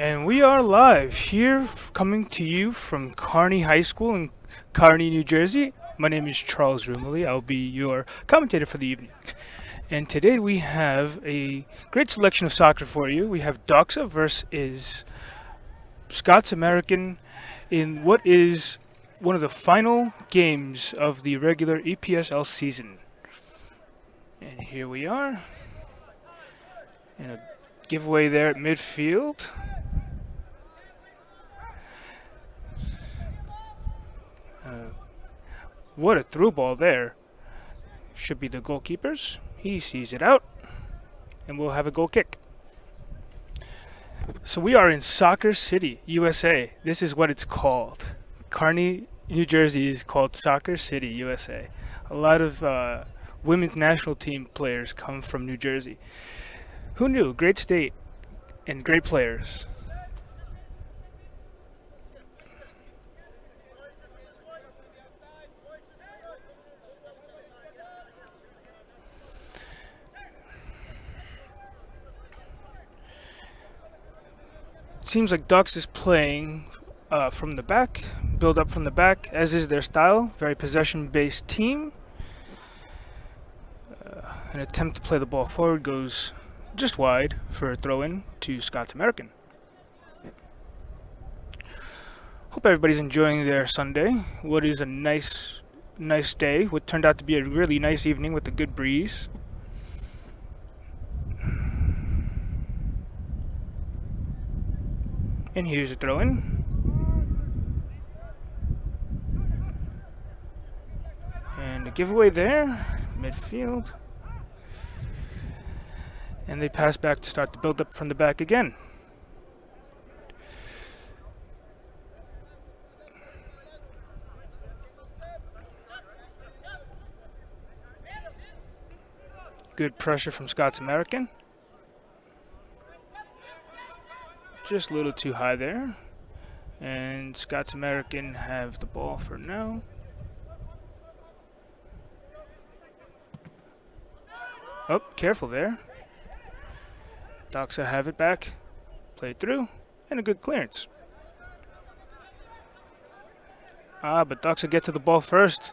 And we are live here, coming to you from Kearney High School in Kearney, New Jersey. My name is Charles Rumley. I'll be your commentator for the evening. And today we have a great selection of soccer for you. We have Doxa versus Scots-American in what is one of the final games of the regular EPSL season. And here we are. And a giveaway there at midfield. What a through ball there. Should be the goalkeeper's. He sees it out, and we'll have a goal kick. So we are in Soccer City, USA. This is what it's called. Kearney, New Jersey is called Soccer City, USA. A lot of women's national team players come from New Jersey. Who knew? Great state and great players. Seems like Ducks is playing from the back, build up from the back, as is their style. Very possession-based team. An attempt to play the ball forward goes just wide for a throw-in to Scots-American. Hope everybody's enjoying their Sunday. What is a nice day. What turned out to be a really nice evening with a good breeze. And here's a throw-in. And a giveaway there, midfield. And they pass back to start the build-up from the back again. Good pressure from Scots-American. Just a little too high there. And Scots-American have the ball for now. Oh, careful there. Doxa have it back. Played through. And a good clearance. But Doxa get to the ball first.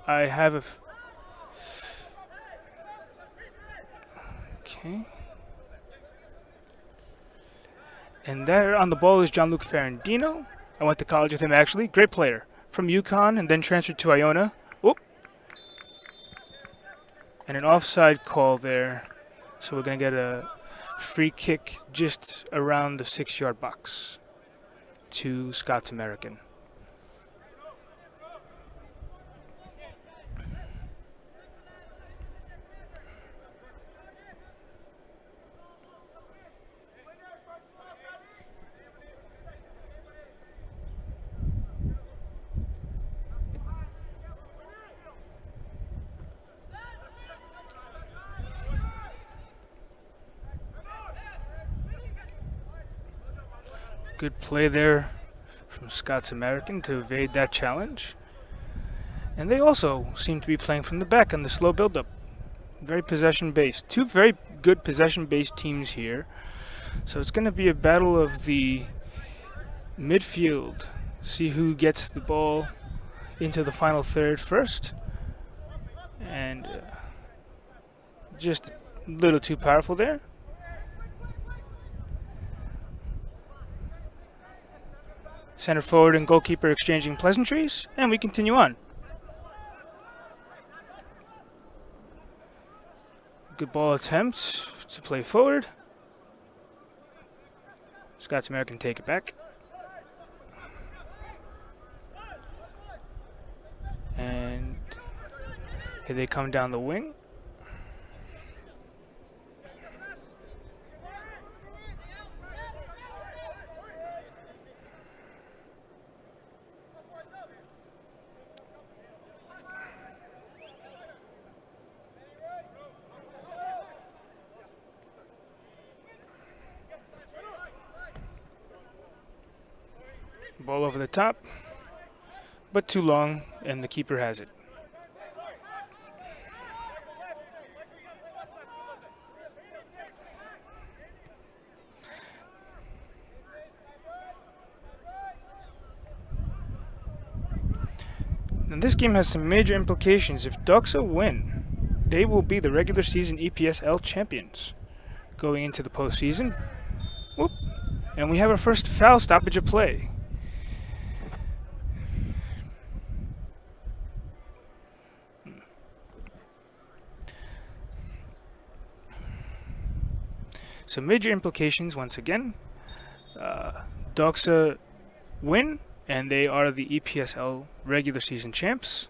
I have a... Okay. And there on the ball is Gianluca Ferrandino. I went to college with him, actually. Great player. From UConn and then transferred to Iona. Whoop. And an offside call there. So we're going to get a free kick just around the 6-yard box to Scots-American. Good play there from Scots-American to evade that challenge. And they also seem to be playing from the back on the slow build-up. Very possession-based. Two very good possession-based teams here. So it's going to be a battle of the midfield. See who gets the ball into the final third first. And just a little too powerful there. Center forward and goalkeeper exchanging pleasantries, and we continue on. Good ball attempt to play forward. Scots-American take it back. And here they come down the wing. Ball over the top, but too long, and the keeper has it. And this game has some major implications. If Doxa win, they will be the regular season EPSL champions going into the postseason. Whoop. And we have our first foul stoppage of play. So major implications once again. Doxa win, and they are the EPSL regular season champs.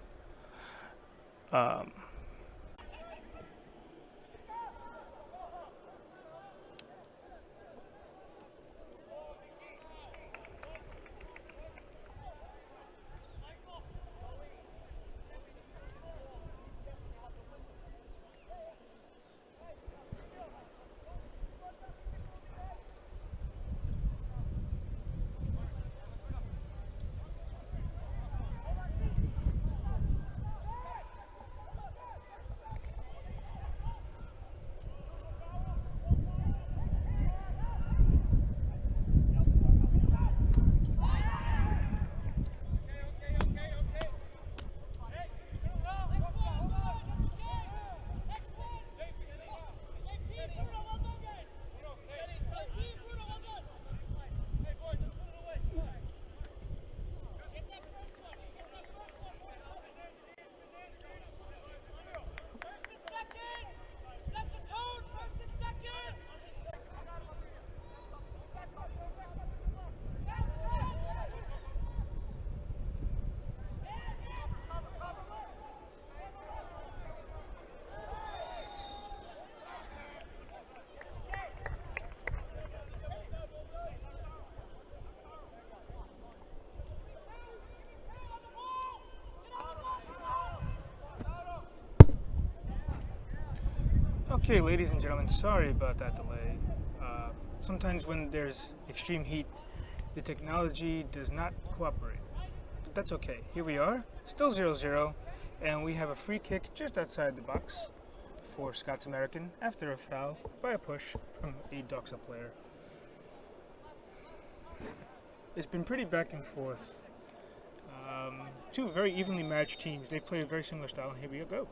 Okay, ladies and gentlemen, sorry about that delay. Sometimes when there's extreme heat, the technology does not cooperate. But that's okay. Here we are, still 0-0, and we have a free kick just outside the box for Scots-American after a foul by a push from a Doxa player. It's been pretty back and forth. Two very evenly matched teams. They play a very similar style, and here we go.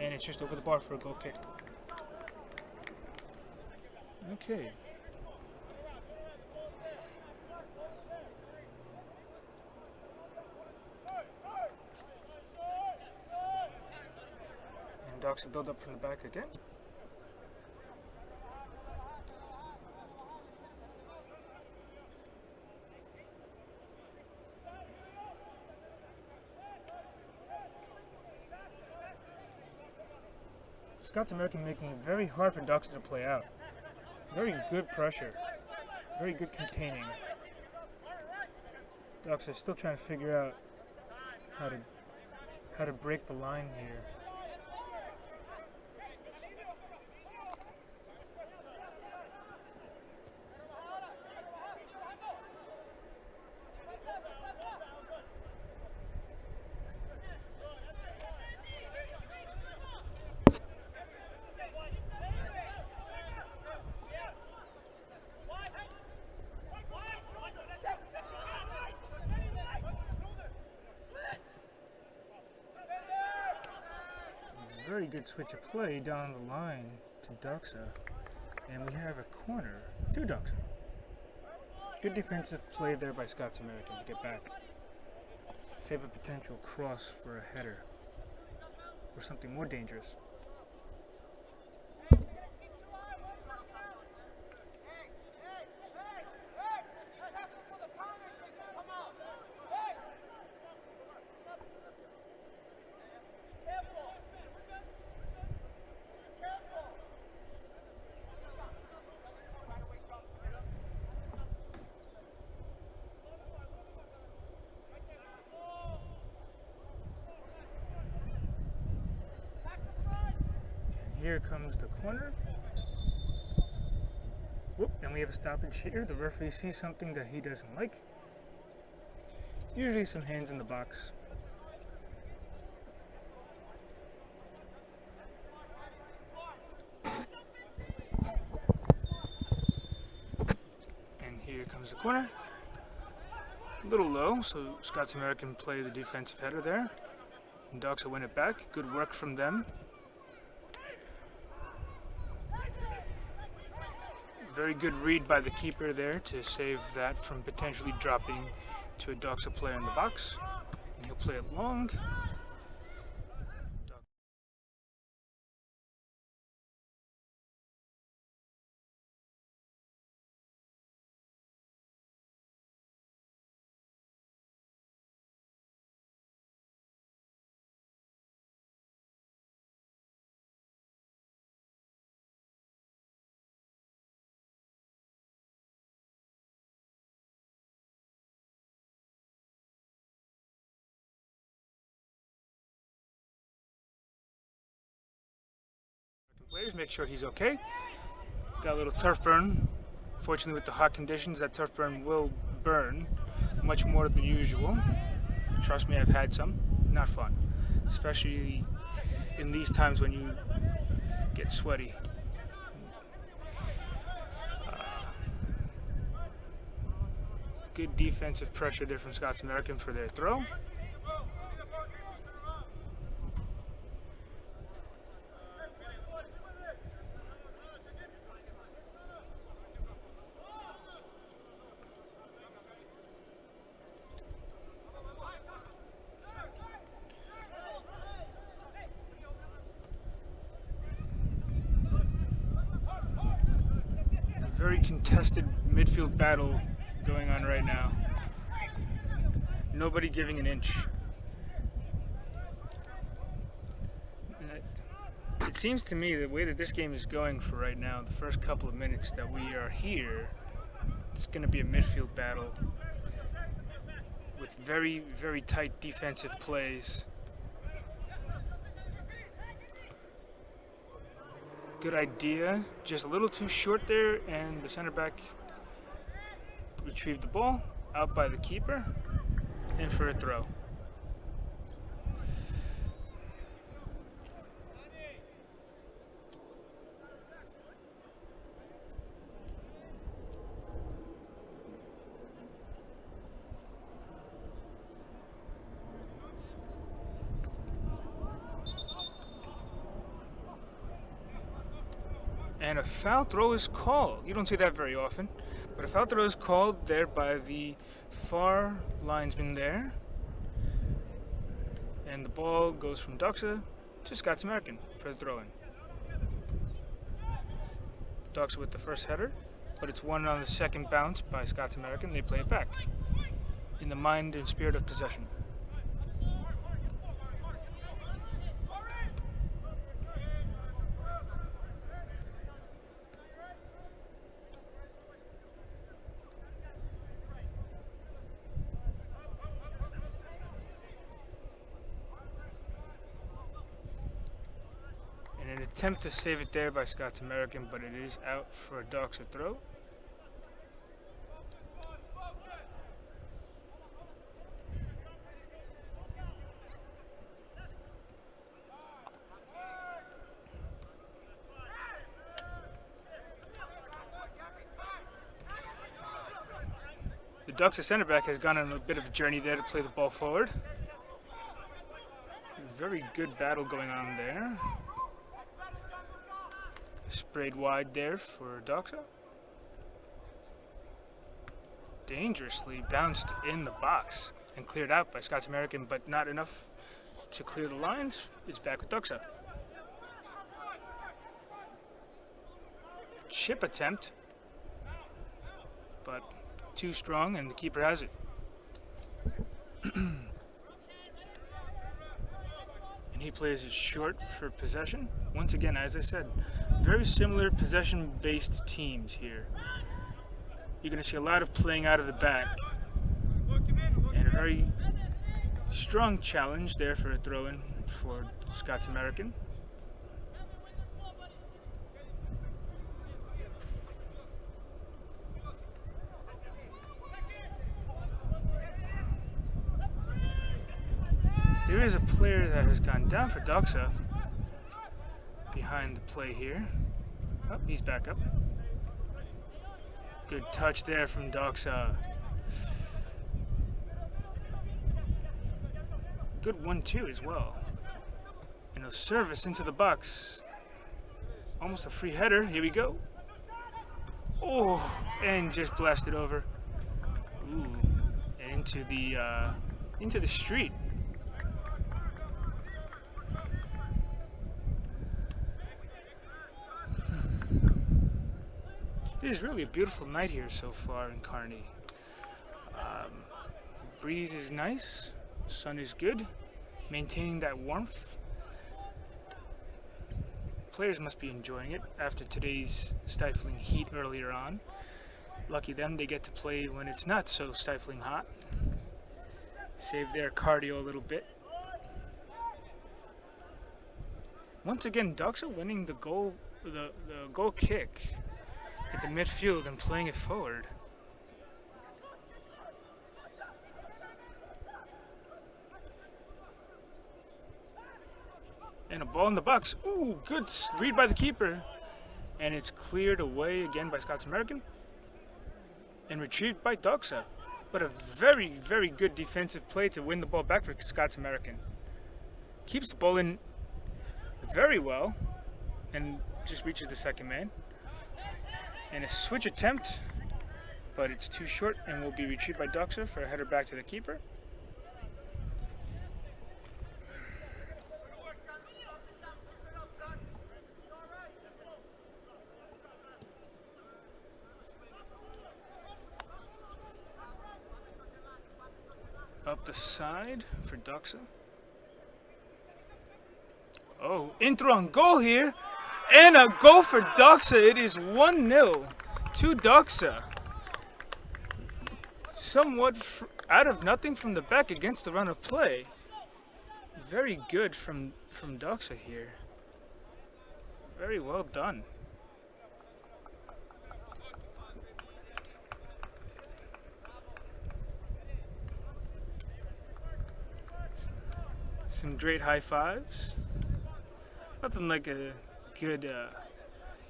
And it's just over the bar for a goal kick. Okay. And Doxa build up from the back again. Scots-American making it very hard for Doxa to play out. Very good pressure. Very good containing. Doxa still trying to figure out how to break the line here. Very good switch of play down the line to Doxa, and we have a corner to Doxa. Good defensive play there by Scots-American to get back. Save a potential cross for a header or something more dangerous. Here comes the corner. Whoop, and we have a stoppage here. The referee sees something that he doesn't like. Usually some hands in the box. And here comes the corner. A little low, so Scots-American play the defensive header there. And Doxa win it back. Good work from them. Very good read by the keeper there to save that from potentially dropping to a Doxa player in the box. And he'll play it long. Players, make sure he's okay. Got a little turf burn. Fortunately, with the hot conditions, that turf burn will burn much more than usual. Trust me, I've had some. Not fun, especially in these times when you get sweaty. Good defensive pressure there from Scots-American for their throw. Very contested midfield battle going on right now. Nobody giving an inch. It seems to me the way that this game is going for right now, the first couple of minutes that we are here, it's going to be a midfield battle with very, very tight defensive plays. Good idea, just a little too short there, and the center back retrieved the ball out by the keeper, in for a throw. And a foul throw is called. You don't see that very often, but a foul throw is called there by the far linesman there. And the ball goes from Doxa to Scots-American for the throw-in. Doxa with the first header, but it's won on the second bounce by Scots-American. They play it back in the mind and spirit of possession. An attempt to save it there by Scots-American, but it is out for a Doxa throw. The Doxa center back has gone on a bit of a journey there to play the ball forward. Very good battle going on there. Sprayed wide there for Doxa. Dangerously bounced in the box and cleared out by Scots-American, but not enough to clear the lines. It's back with Doxa. Chip attempt, but too strong, and the keeper has it. He plays it short for possession. Once again, as I said, very similar possession-based teams here. You're going to see a lot of playing out of the back. And a very strong challenge there for a throw-in for Scots-American. There is a player that has gone down for Doxa behind the play here. Oh, he's back up. Good touch there from Doxa. Good 1-2 as well. And a service into the box. Almost a free header. Here we go. Oh, and just blasted over. Ooh, and into the street. It is really a beautiful night here so far in Kearney. Breeze is nice, sun is good, maintaining that warmth. Players must be enjoying it after today's stifling heat earlier on. Lucky them, they get to play when it's not so stifling hot. Save their cardio a little bit. Once again, Doxa winning the goal kick at the midfield and playing it forward. And a ball in the box. Ooh, good read by the keeper. And it's cleared away again by Scots-American. And retrieved by Doxa. But a very, very good defensive play to win the ball back for Scots-American. Keeps the ball in very well. And just reaches the second man. And a switch attempt. But it's too short and will be retrieved by Doxa for a header back to the keeper. Up the side for Doxa. Oh, in through on goal here. And a goal for Doxa. It is 1-0 to Doxa. Somewhat out of nothing from the back against the run of play. Very good from Doxa here. Very well done. Some great high fives. Nothing like a good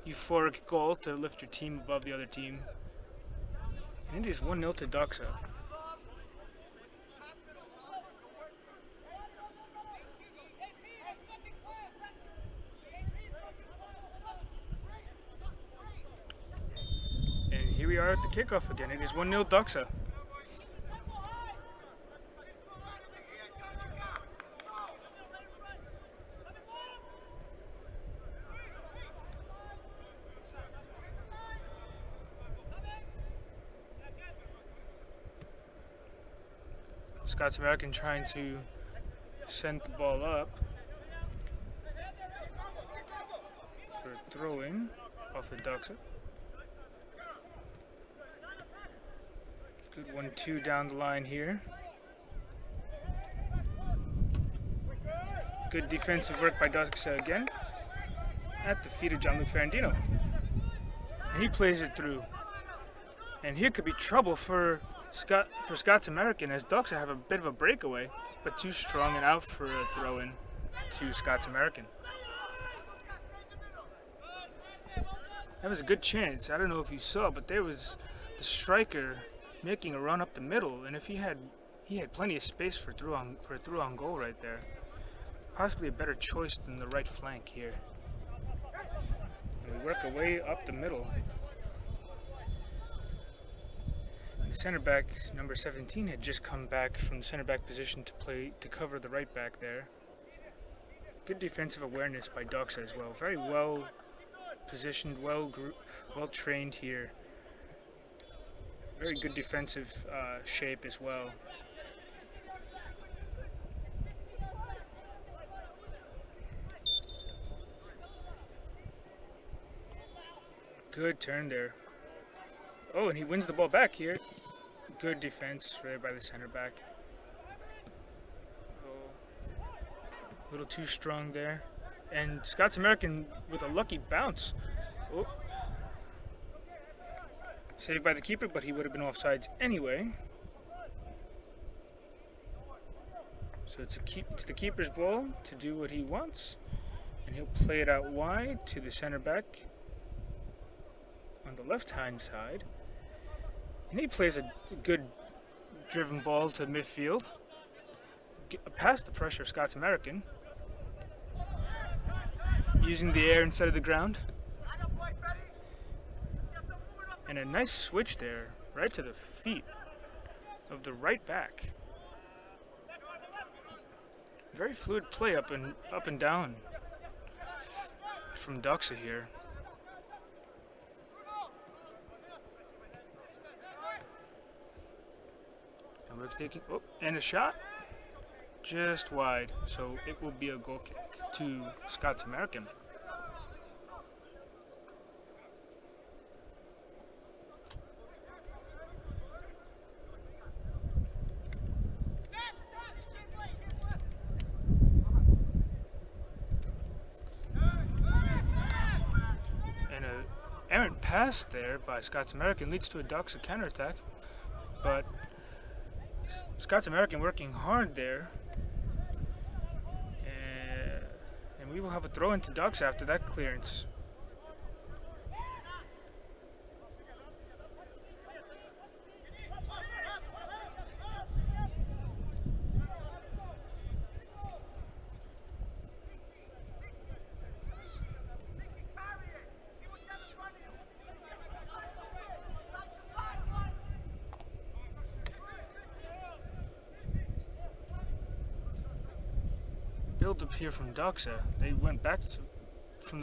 euphoric goal to lift your team above the other team. And it is 1-0 to Doxa. And here we are at the kickoff again. It is 1-0 Doxa. Scots-American trying to send the ball up for a throw-in off of Doxa. Good 1-2 down the line here. Good defensive work by Doxa again at the feet of John Luke Ferrandino. And he plays it through. And here could be trouble for Scots-American as Doxa have a bit of a breakaway, but too strong and out for a throw-in to Scots-American. That was a good chance. I don't know if you saw, but there was the striker making a run up the middle, and if he had plenty of space for a through-on goal right there. Possibly a better choice than the right flank here. And we work our way up the middle. The center back, number 17, had just come back from the center back position to cover the right back there. Good defensive awareness by Doxa as well. Very well positioned, well trained here. Very good defensive shape as well. Good turn there. Oh, and he wins the ball back here. Good defense there by the center back. Oh, a little too strong there. And Scots-American with a lucky bounce. Oh. Saved by the keeper, but he would have been offsides anyway. So it's the keeper's ball to do what he wants. And he'll play it out wide to the center back on the left-hand side. And he plays a good driven ball to midfield. get past the pressure of Scots-American, using the air instead of the ground. And a nice switch there, right to the feet of the right back. Very fluid play up and down from Doxa here. And we're taking, and a shot just wide, so it will be a goal kick to Scots-American. Errant pass there by Scots-American leads to a Doxa counterattack, but Scots-American working hard there, and we will have a throw into Doxa after that clearance. Build up here from Doxa. They went back from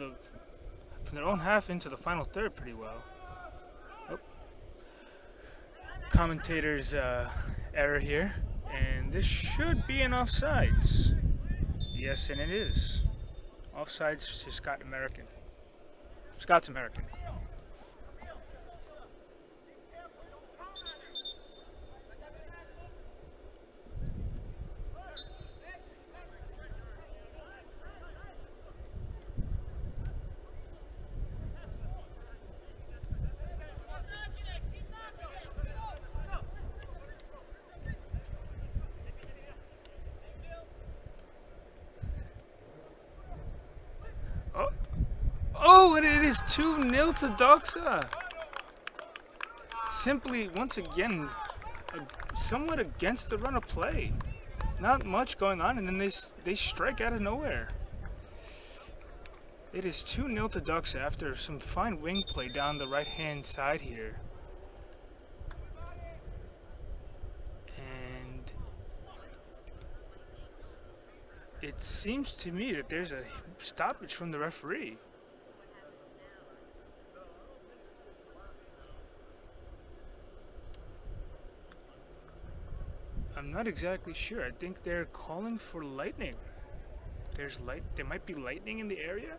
their own half into the final third pretty well. Oh. Commentator's error here, and this should be an offsides. Yes, and it is. Offsides to Scots-American. Scots-American. Oh, and it is 2-0 to Doxa. Simply, once again, somewhat against the run of play. Not much going on, and then they strike out of nowhere. It is 2-0 to Doxa after some fine wing play down the right-hand side here. And it seems to me that there's a stoppage from the referee. I'm not exactly sure. I think they're calling for lightning. There might be lightning in the area,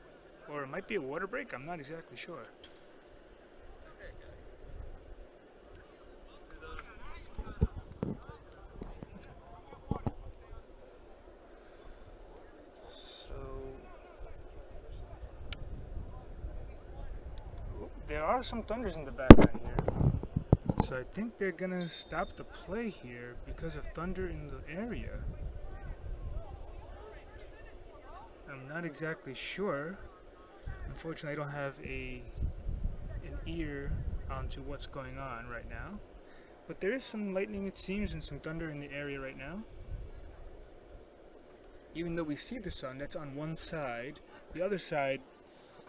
or it might be a water break. I'm not exactly sure. So there are some thunders in the background here. So I think they're gonna stop the play here because of thunder in the area. I'm not exactly sure. Unfortunately, I don't have an ear onto what's going on right now. But there is some lightning, it seems, and some thunder in the area right now. Even though we see the sun, that's on one side. The other side,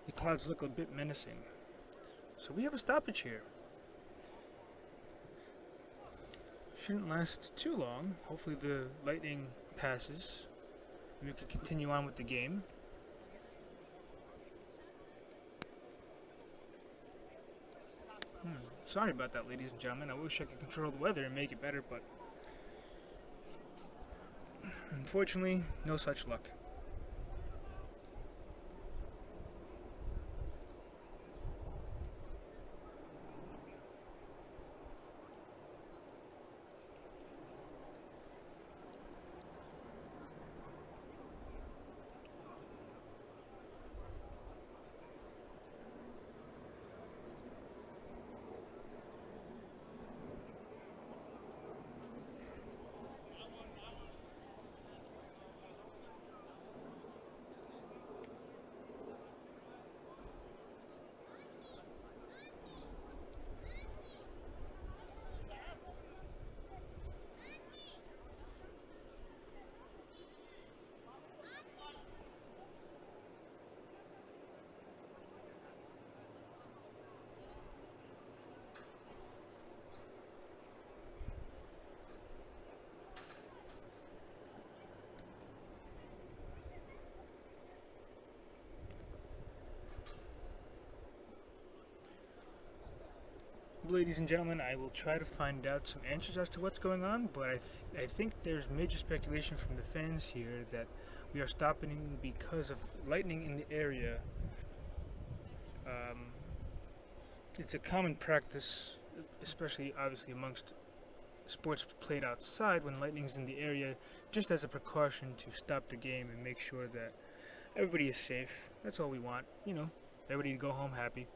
the clouds look a bit menacing. So we have a stoppage here. Shouldn't last too long. Hopefully the lightning passes and we can continue on with the game. Sorry about that, ladies and gentlemen. I wish I could control the weather and make it better, but unfortunately, no such luck. ladies and gentlemen, I will try to find out some answers as to what's going on, but I think there's major speculation from the fans here that we are stopping because of lightning in the area. Um, it's a common practice, especially obviously amongst sports played outside when lightning's in the area, just as a precaution to stop the game and make sure that everybody is safe. That's all we want, everybody to go home happy.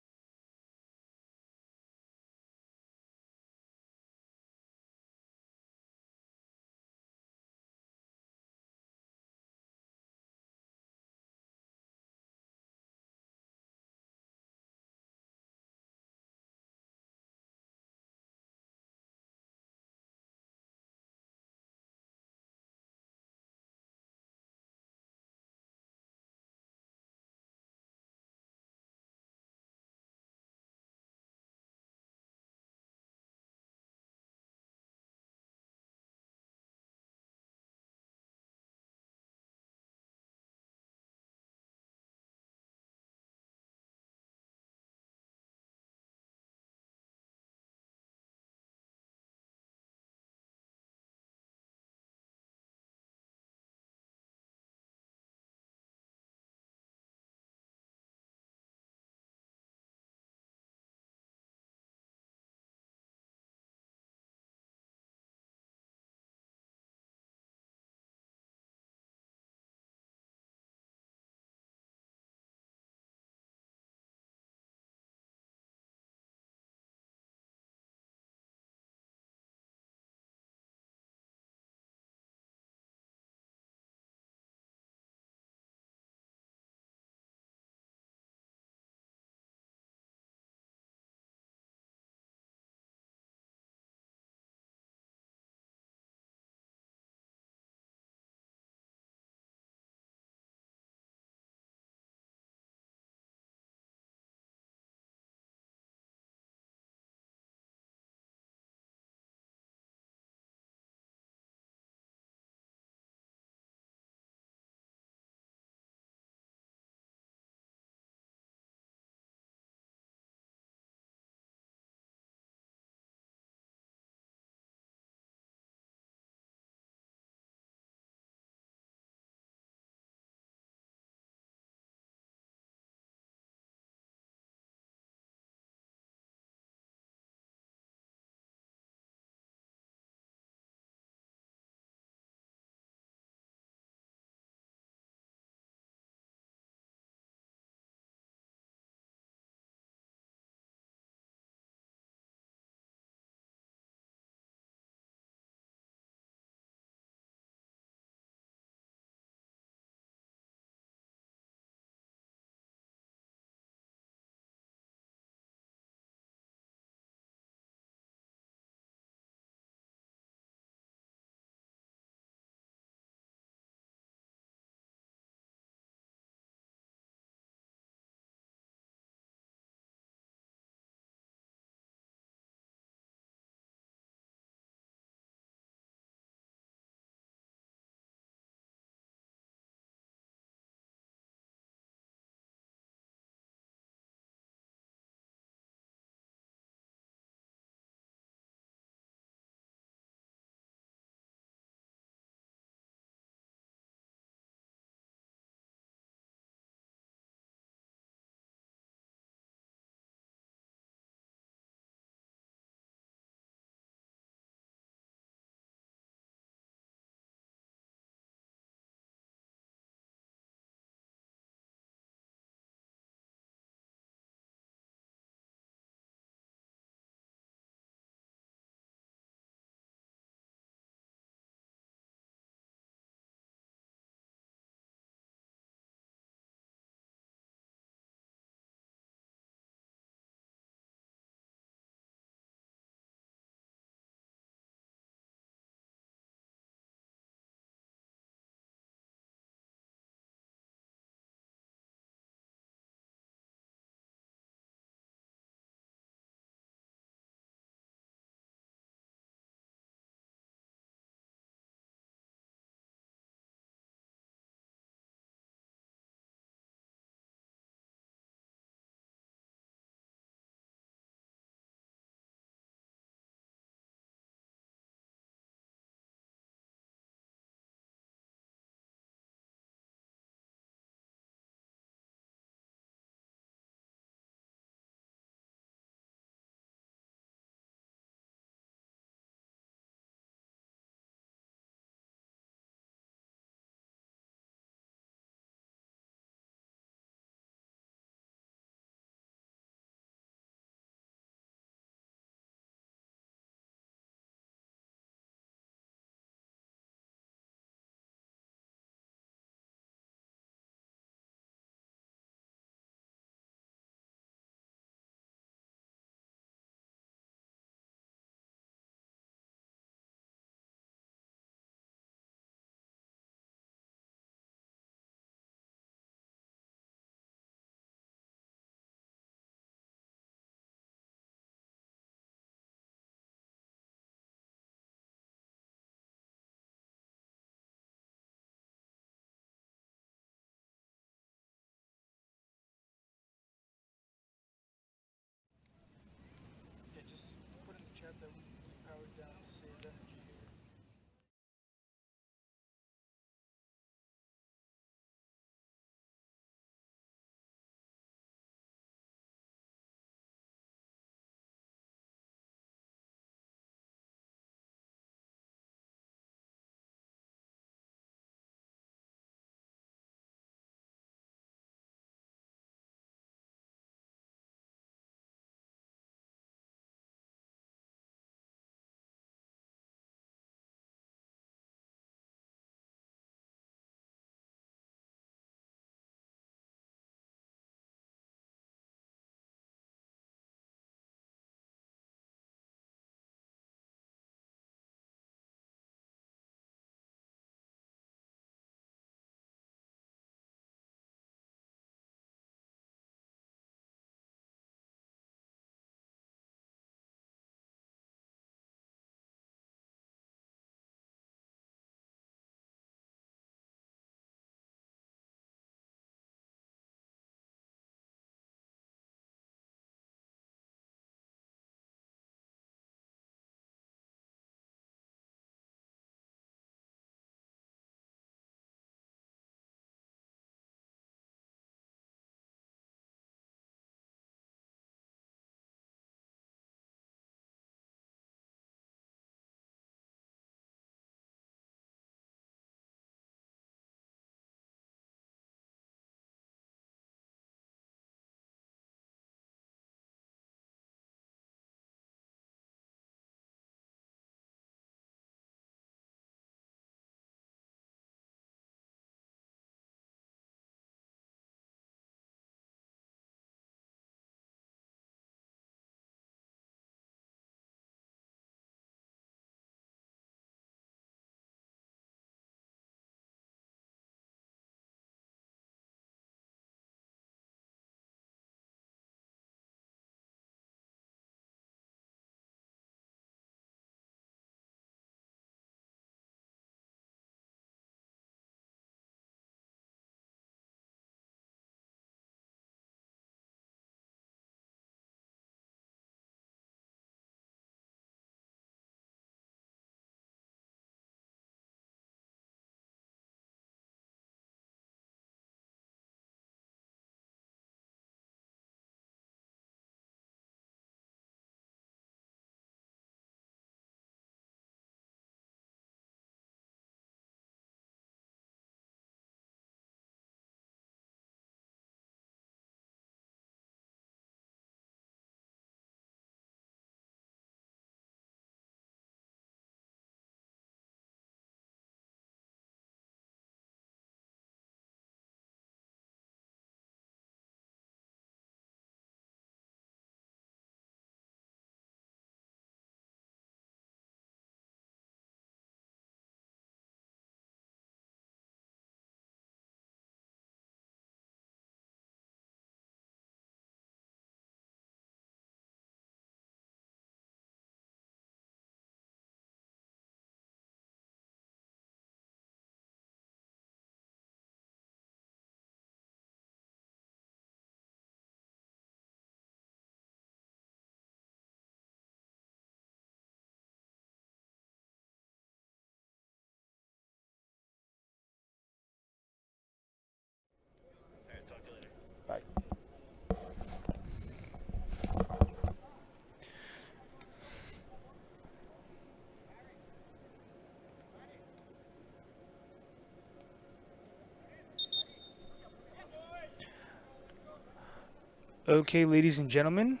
Okay, ladies and gentlemen,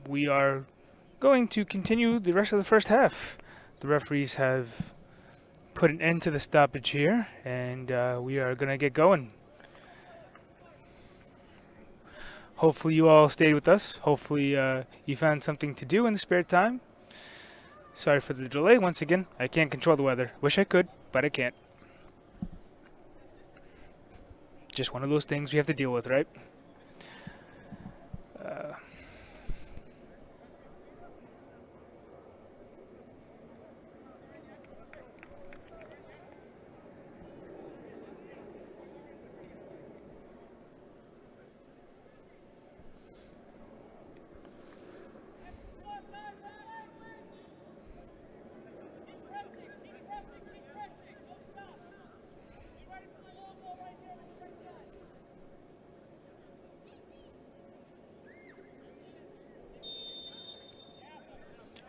we are going to continue the rest of the first half. The referees have put an end to the stoppage here, and we are going to get going. Hopefully you all stayed with us. Hopefully you found something to do in the spare time. Sorry for the delay once again. I can't control the weather. Wish I could, but I can't. Just one of those things we have to deal with, right?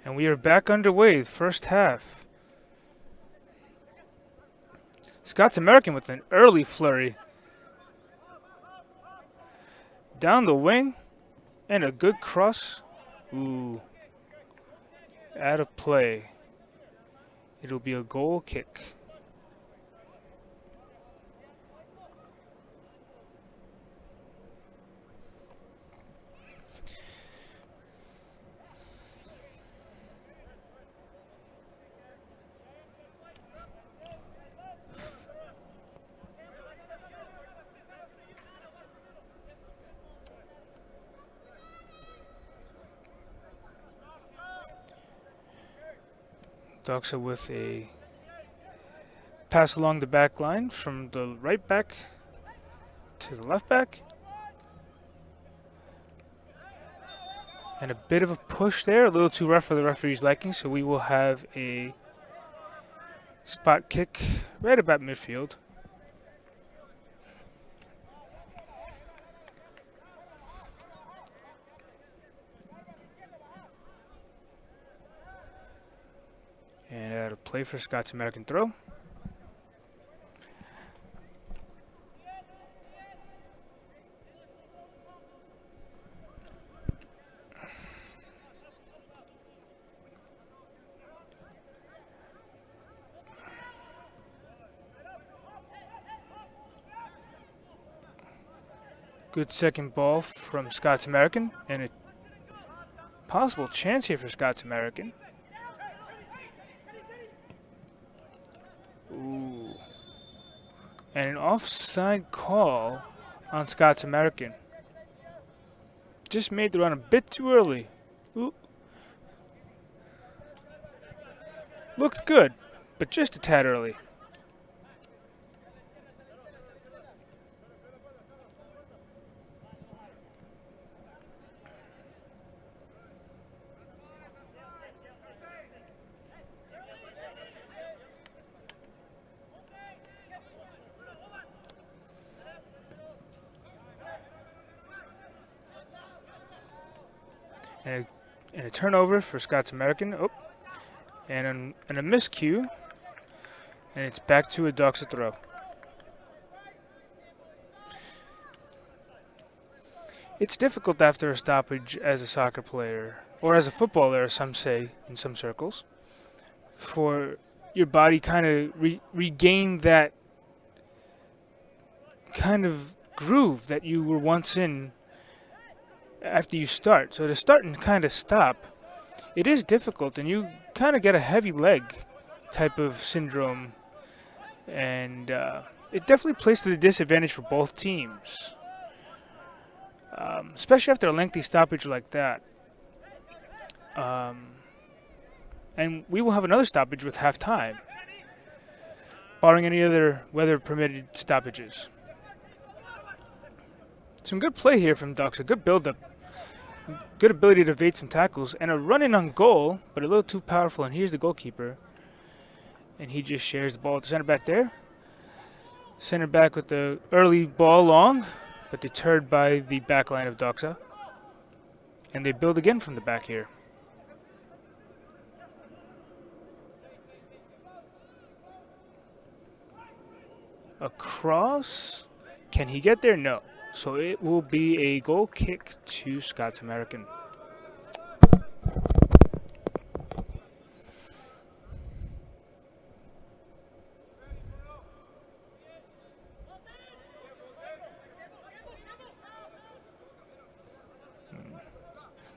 And we are back underway, the first half. Scots-American with an early flurry. Down the wing, and a good cross. Ooh. Out of play. It'll be a goal kick. Doxa with a pass along the back line from the right back to the left back. And a bit of a push there, a little too rough for the referee's liking, so we will have a spot kick right about midfield. And out of play for Scots-American throw. Good second ball from Scots-American, and a possible chance here for Scots-American. Ooh. And an offside call on Scots-American. Just made the run a bit too early. Ooh. Looked good, but just a tad early. And a turnover for Scots-American. Oh, and a miscue. And it's back to a Doxa throw. It's difficult after a stoppage as a soccer player, or as a footballer, as some say in some circles, for your body kind of regain that kind of groove that you were once in after you start. So to start and kind of stop, it is difficult, and you kind of get a heavy leg type of syndrome, and it definitely plays to the disadvantage for both teams, especially after a lengthy stoppage like that. And we will have another stoppage with half-time, barring any other weather-permitted stoppages. Some good play here from Doxa, good build-up, good ability to evade some tackles, and a run-in on goal, but a little too powerful, and here's the goalkeeper. And he just shares the ball with the center back there. Center back with the early ball long, but deterred by the back line of Doxa. And they build again from the back here. A cross. Can he get there? No. So it will be a goal kick to Scots-American.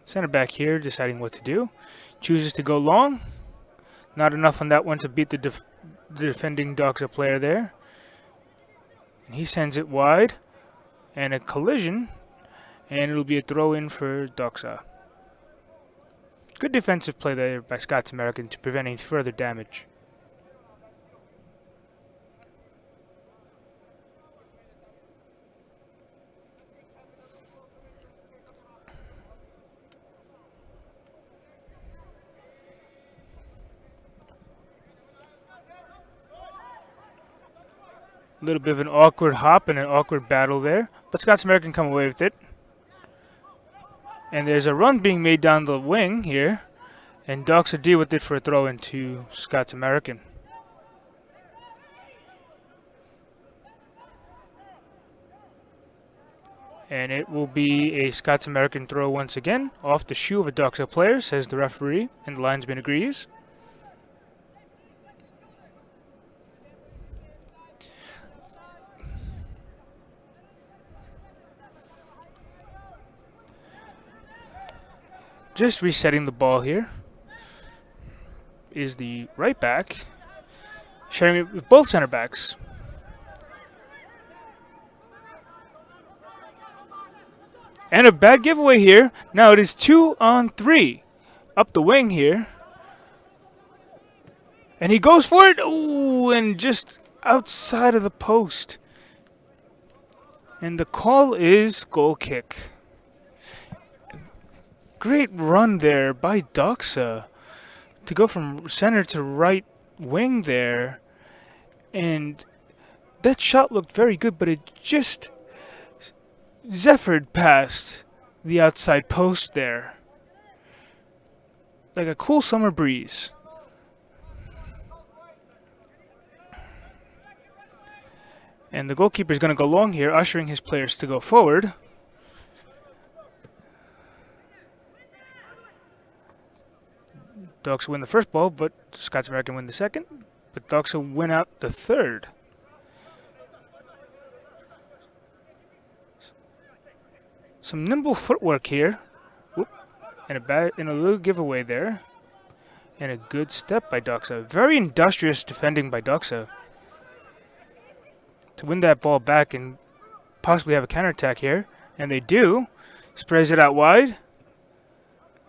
Center back here deciding what to do. Chooses to go long. Not enough on that one to beat the defending Doxa player there. And he sends it wide. And a collision. And it'll be a throw in for Doxa. Good defensive play there by Scots-American to prevent any further damage. A little bit of an awkward hop and an awkward battle there, but Scots-American come away with it. And there's a run being made down the wing here, and Doxa deal with it for a throw into Scots-American. And it will be a Scots-American throw once again, off the shoe of a Doxa player, says the referee, and the linesman agrees. Just resetting the ball here is the right back, sharing it with both center backs. And a bad giveaway here. Now it is 2-on-3 up the wing here. And he goes for it. Ooh, and just outside of the post. And the call is goal kick. Great run there by Doxa to go from center to right wing there. And that shot looked very good, but it just zephyred past the outside post there. Like a cool summer breeze. And the goalkeeper is going to go long here, ushering his players to go forward. Doxa win the first ball, but Scots-American win the second. But Doxa win out the third. Some nimble footwork here. Whoop. And a little giveaway there. And a good step by Doxa. Very industrious defending by Doxa. To win that ball back and possibly have a counterattack here. And they do. Sprays it out wide.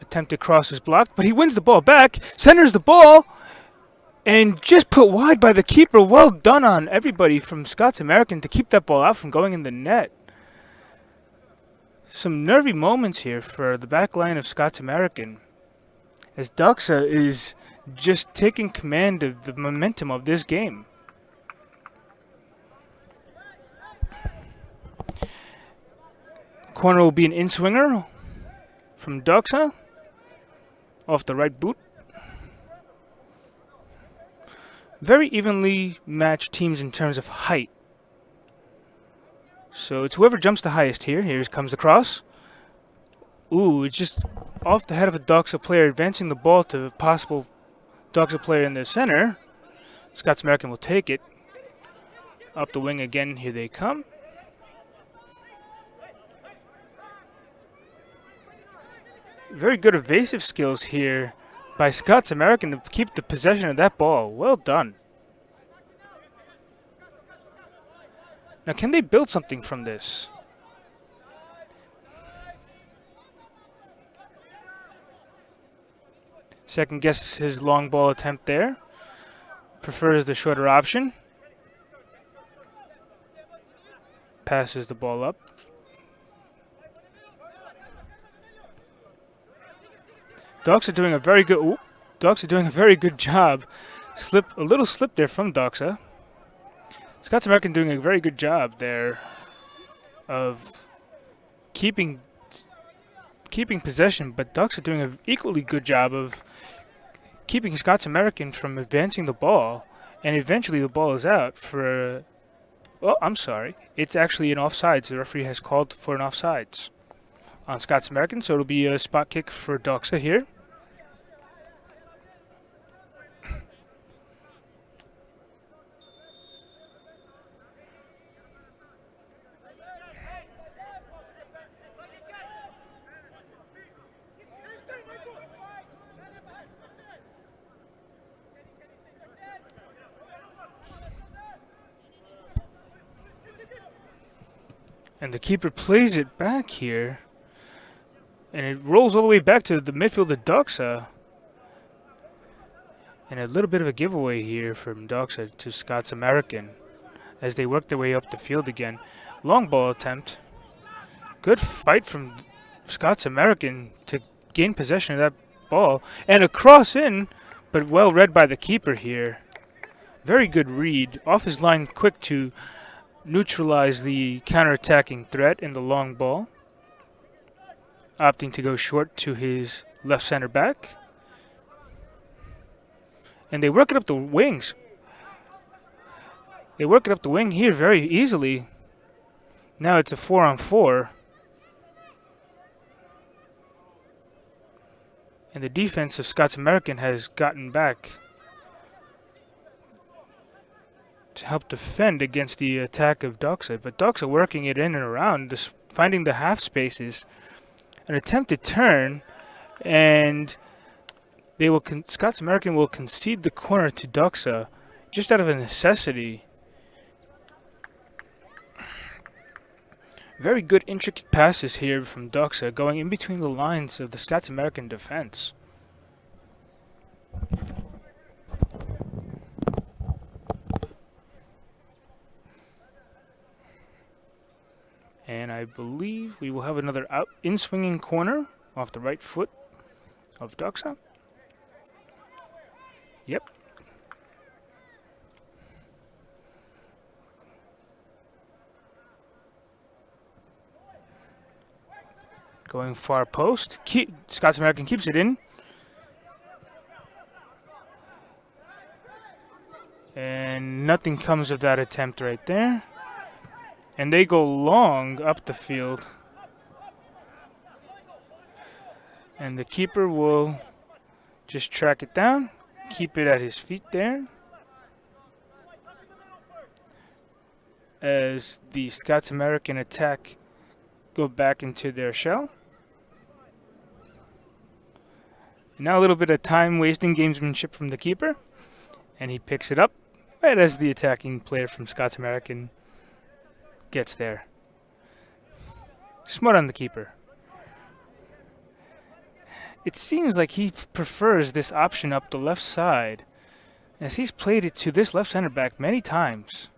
Attempted cross is blocked, but he wins the ball back, centers the ball, and just put wide by the keeper. Well done on everybody from Scots-American to keep that ball out from going in the net. Some nervy moments here for the back line of Scots-American, as Doxa is just taking command of the momentum of this game. Corner will be an in-swinger from Doxa. Off the right boot. Very evenly matched teams in terms of height. So it's whoever jumps the highest here. Here comes the cross. Ooh, it's just off the head of a Doxa player, advancing the ball to a possible Doxa player in the center. Scots-American will take it. Up the wing again, here they come. Very good evasive skills here by Scots-American to keep the possession of that ball. Well done. Now, can they build something from this? Second guesses his long ball attempt there. Prefers the shorter option. Passes the ball up. Doxa doing a very good. Doxa doing a very good job. A little slip there from Doxa. Scots-American doing a very good job there of keeping possession, but Doxa doing an equally good job of keeping Scots-American from advancing the ball, and eventually the ball is out for Oh, I'm sorry. It's actually an offsides. The referee has called for an offsides on Scots-American, so it'll be a spot kick for Doxa here. And the keeper plays it back here. And it rolls all the way back to the midfield of Doxa. And a little bit of a giveaway here from Doxa to Scots-American as they work their way up the field again. Long ball attempt. Good fight from Scots-American to gain possession of that ball. And a cross in, but well read by the keeper here. Very good read. Off his line quick to neutralize the counter-attacking threat in the long ball. Opting to go short to his left center back. And they work it up the wings. They work it up the wing here very easily. Now it's a 4-on-4. And the defense of Scots-American has gotten back to help defend against the attack of Doxa. But Doxa working it in and around, just finding the half spaces. An attempted turn, and they will Scots-American will concede the corner to Doxa just out of a necessity. Very good intricate passes here from Doxa going in between the lines of the Scots-American defense. And I believe we will have another out in-swinging corner off the right foot of Doxa. Yep. Going far post. Scots-American keeps it in. And nothing comes of that attempt right there. And they go long up the field. And the keeper will just track it down, keep it at his feet there. As the Scots-American attack go back into their shell. Now a little bit of time wasting gamesmanship from the keeper. And he picks it up right as the attacking player from Scots-American gets there. Smart on the keeper. It seems like he prefers this option up the left side, as he's played it to this left center back many times.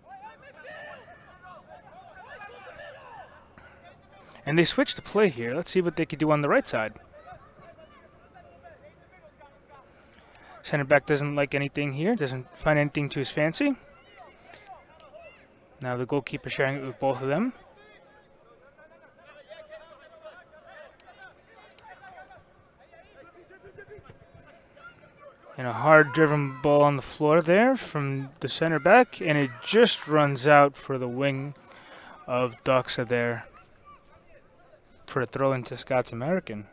And they switch the play here. Let's see what they could do on the right side. Center back doesn't like anything here, doesn't find anything to his fancy. Now the goalkeeper sharing it with both of them. And a hard-driven ball on the floor there from the center back, and it just runs out for the wing of Doxa there for a throw into Scots-American.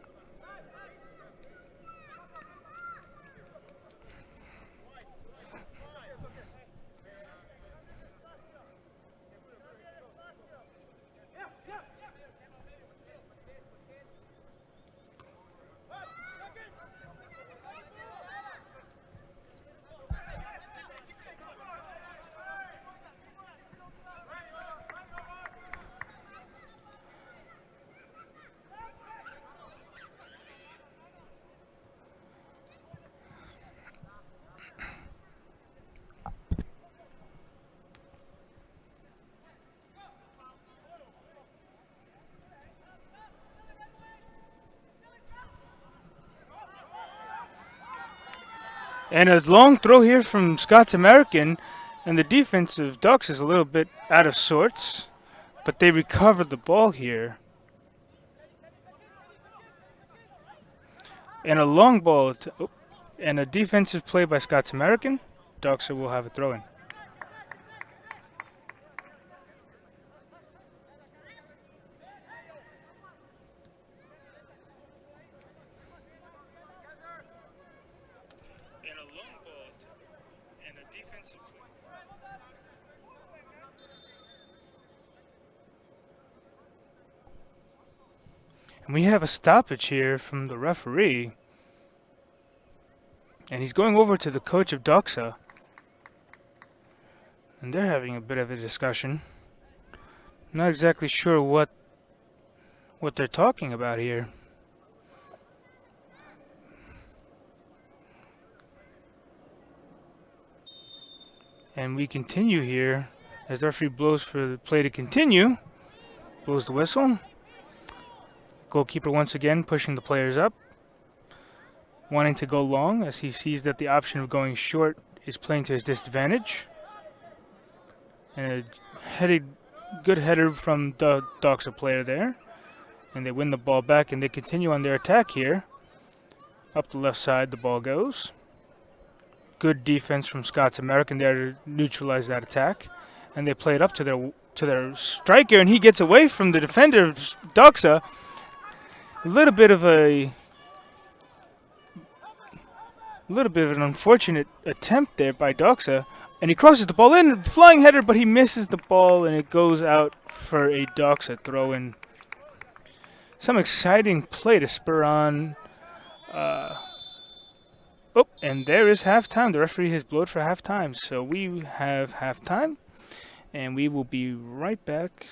And a long throw here from Scots-American, and the defense of Ducks is a little bit out of sorts, but they recover the ball here. And a long ball, and a defensive play by Scots-American. Ducks will have a throw in. We have a stoppage here from the referee. And he's going over to the coach of Doxa. And they're having a bit of a discussion. Not exactly sure what they're talking about here. And we continue here as the referee blows for the play to continue. Blows the whistle. Goalkeeper once again pushing the players up. Wanting to go long as he sees that the option of going short is playing to his disadvantage. And a good header from the Doxa player there. And they win the ball back and they continue on their attack here. Up the left side the ball goes. Good defense from Scots-American there to neutralize that attack. And they play it up to their striker, and he gets away from the defender of Doxa. A little bit of an unfortunate attempt there by Doxa. And he crosses the ball in, flying header, but he misses the ball and it goes out for a Doxa throw in. Some exciting play to spur on. And there is halftime. The referee has blown for halftime. So we have halftime. And we will be right back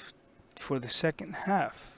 for the second half.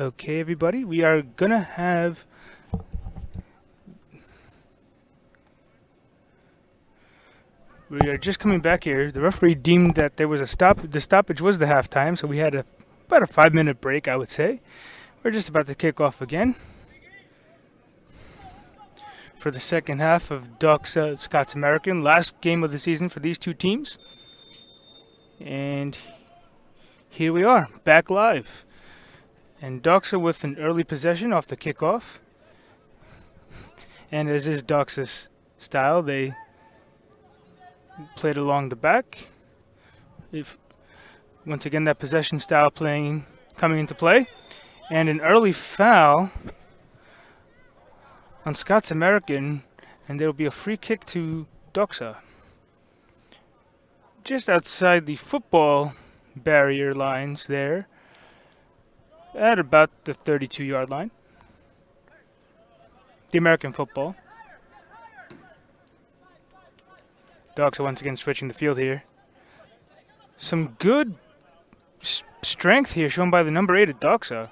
Okay, everybody, we are gonna have we are just coming back here. The referee deemed that there was a stop. The stoppage was the halftime, so we had about a 5-minute break, I would say. We're just about to kick off again for the second half of Doxa Scots-American, last game of the season for these two teams. And here we are, back live. And Doxa with an early possession off the kickoff. And as is Doxa's style, they played along the back. Once again, that possession style coming into play. And an early foul on Scots-American, and there will be a free kick to Doxa. Just outside the football barrier lines there, at about the 32-yard line. The American football. Doxa once again switching the field here. Some good strength here shown by the number 8 at Doxa.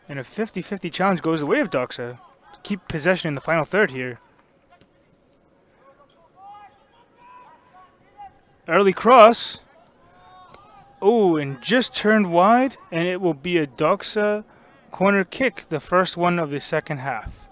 And a 50-50 challenge goes the way of Doxa. Keep possession in the final third here. Early cross. Oh, and just turned wide, and it will be a Doxa corner kick, the first one of the second half.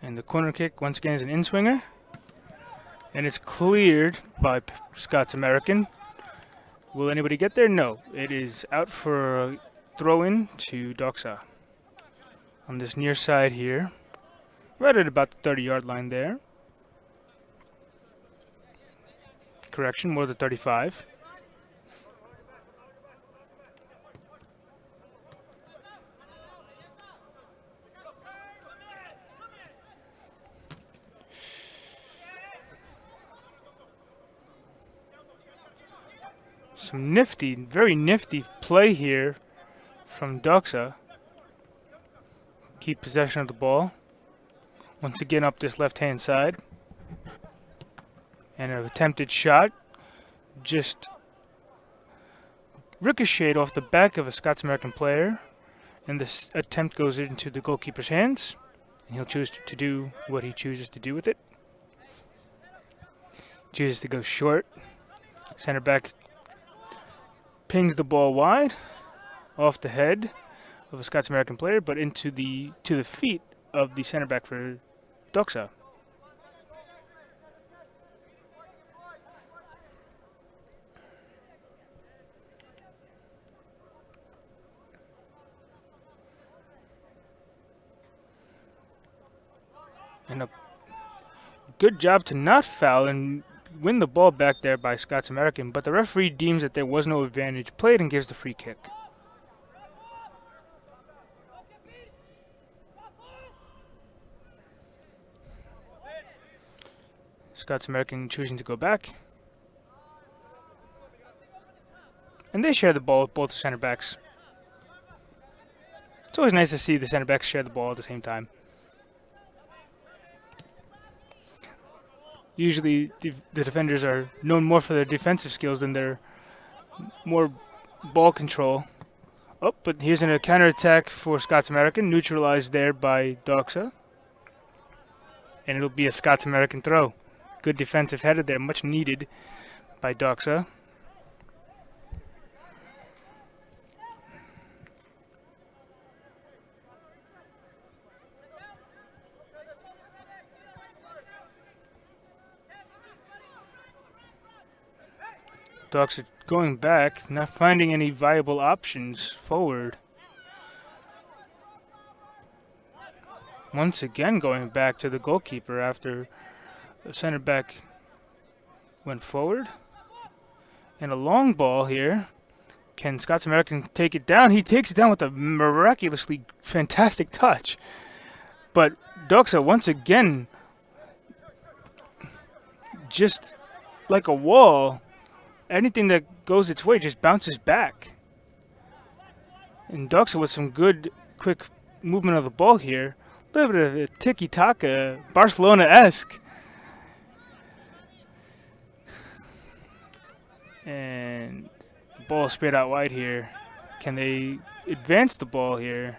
And the corner kick, once again, is an in-swinger. And it's cleared by Scots-American. Will anybody get there? No. It is out for a throw-in to Doxa. On this near side here. Right at about the 30-yard line there. Correction, more than 35. Some nifty, very nifty play here from Doxa. Keep possession of the ball. Once again up this left-hand side. And an attempted shot. Just ricocheted off the back of a Scots-American player. And this attempt goes into the goalkeeper's hands. And he'll choose to do what he chooses to do with it. Chooses to go short. Center back pings the ball wide off the head of a Scots-American player, but into the feet of the center back for Doxa. And a good job to not foul and win the ball back there by Scots-American, but the referee deems that there was no advantage played and gives the free kick. Scots-American choosing to go back. And they share the ball with both the center backs. It's always nice to see the center backs share the ball at the same time. Usually the defenders are known more for their defensive skills than their more ball control. Oh, but here's a counterattack for Scots-American, neutralized there by Doxa. And it'll be a Scots-American throw. Good defensive header there, much needed by Doxa. Doxa going back, not finding any viable options forward. Once again going back to the goalkeeper after the center back went forward. And a long ball here Can Scots-American take it down? He takes it down with a miraculously fantastic touch. But Doxa, once again, just like a wall, anything that goes its way just bounces back. And Doxa with some good, quick movement of the ball here. A little bit of a tiki-taka, Barcelona-esque. And the ball straight out wide here. Can they advance the ball here?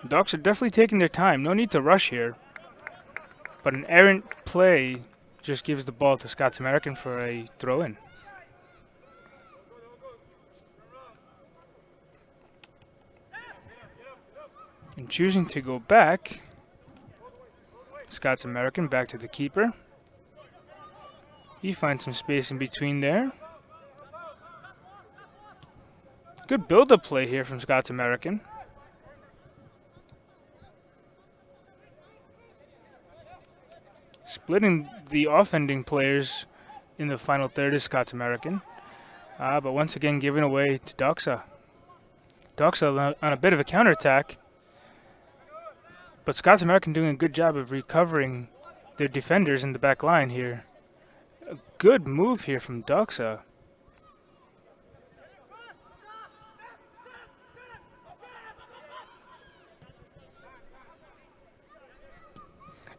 Dogs are definitely taking their time. No need to rush here. But an errant play just gives the ball to Scots-American for a throw-in. And choosing to go back, Scots-American back to the keeper. He finds some space in between there. Good build-up play here from Scots-American. Splitting the offending players in the final third is Scots-American. But once again given away to Doxa. Doxa on a bit of a counterattack. But Scots-American doing a good job of recovering their defenders in the back line here. A good move here from Doxa.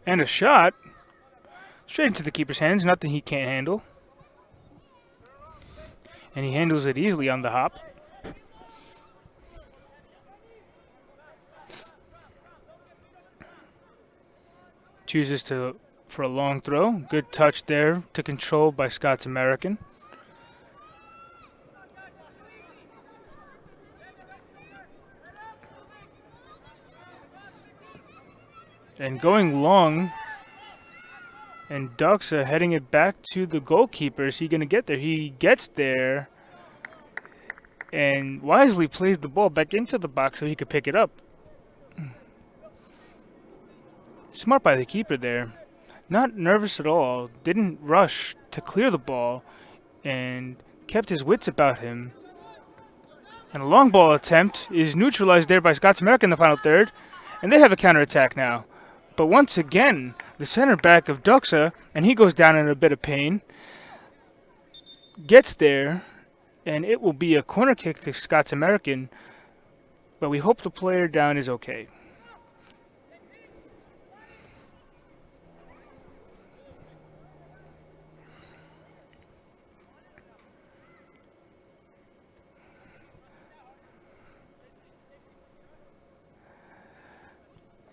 And a shot. Straight into the keeper's hands, nothing he can't handle. And he handles it easily on the hop. Chooses for a long throw. Good touch there to control by Scots-American. And going long. And Doxa heading it back to the goalkeeper. Is he going to get there? He gets there. And wisely plays the ball back into the box so he could pick it up. Smart by the keeper there. Not nervous at all. Didn't rush to clear the ball. And kept his wits about him. And a long ball attempt is neutralized there by Scots-American in the final third. And they have a counterattack now. But once again, the center back of Doxa, and he goes down in a bit of pain, gets there, and it will be a corner kick to Scots-American, but we hope the player down is okay.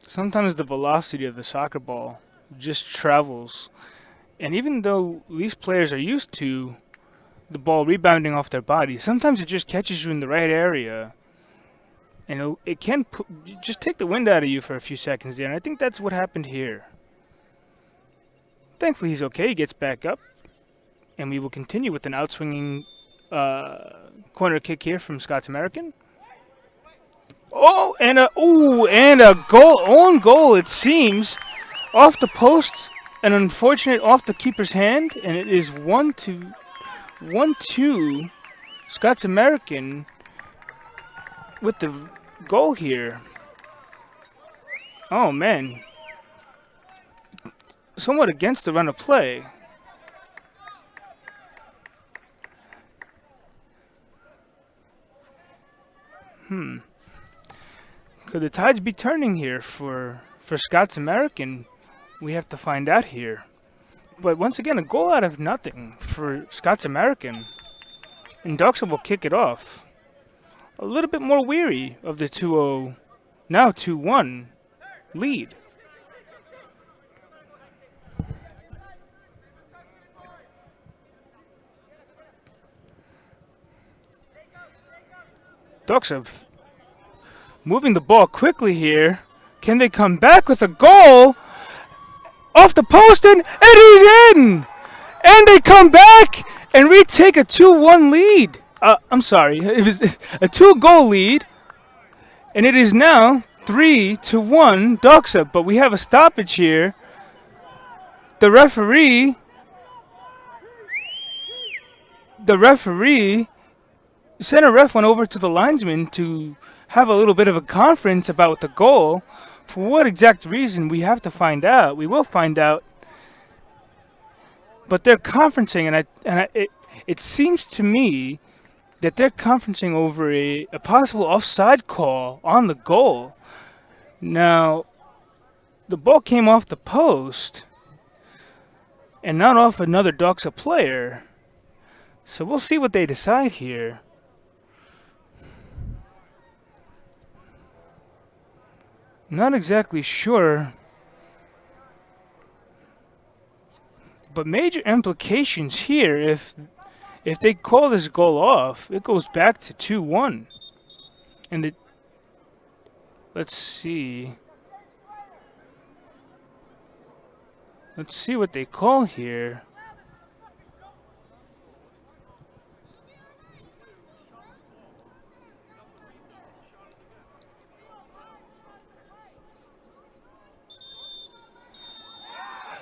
Sometimes the velocity of the soccer ball just travels. And even though these players are used to the ball rebounding off their body, sometimes it just catches you in the right area. And it can just take the wind out of you for a few seconds there. And I think that's what happened here. Thankfully, he's okay. He gets back up. And we will continue with an outswinging corner kick here from Scots-American. Oh, and a goal, own goal, it seems, off the post, an unfortunate off the keeper's hand, and it is 1-2, Scots-American with the goal here. Oh man, somewhat against the run of play. Could the tides be turning here for Scots-American? We have to find out here. But once again, a goal out of nothing for Scots-American. And Doxa will kick it off. A little bit more weary of the 2-0, now 2-1 lead. Doxa moving the ball quickly here. Can they come back with a goal? Off the post and he's in! And they come back and retake a 2-1 lead. I'm sorry, it was a 2-goal lead. And it is now 3-1 Doxa, but we have a stoppage here. The referee center ref went over to the linesman to have a little bit of a conference about the goal. For what exact reason, we have to find out. We will find out. But they're conferencing, it seems to me that they're conferencing over a possible offside call on the goal. Now, the ball came off the post and not off another Doxa player. So we'll see what they decide here. Not exactly sure, but major implications here. If they call this goal off, it goes back to 2-1. And let's see what they call here.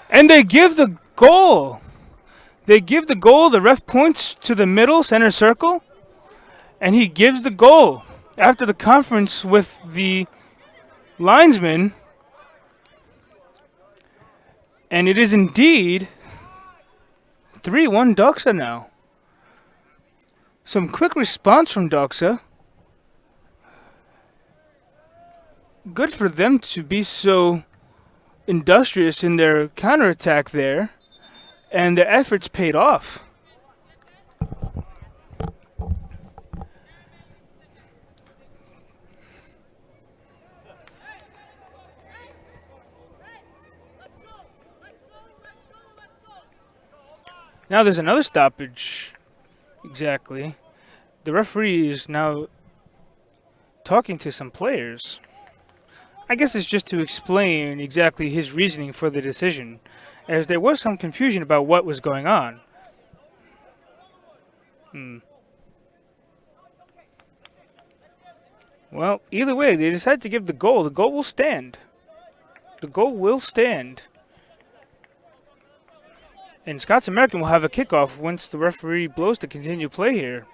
And they give the goal. The ref points to the middle center circle, and he gives the goal after the conference with the linesman. And it is indeed 3-1 Doxa now. Some quick response from Doxa. Good for them to be so industrious in their counterattack there, and their efforts paid off. Now there's another stoppage. Exactly. The referee is now talking to some players. I guess it's just to explain exactly his reasoning for the decision, as there was some confusion about what was going on. Well, either way, they decided to give the goal. The goal will stand. The goal will stand. And Scots-American will have a kickoff once the referee blows to continue play here.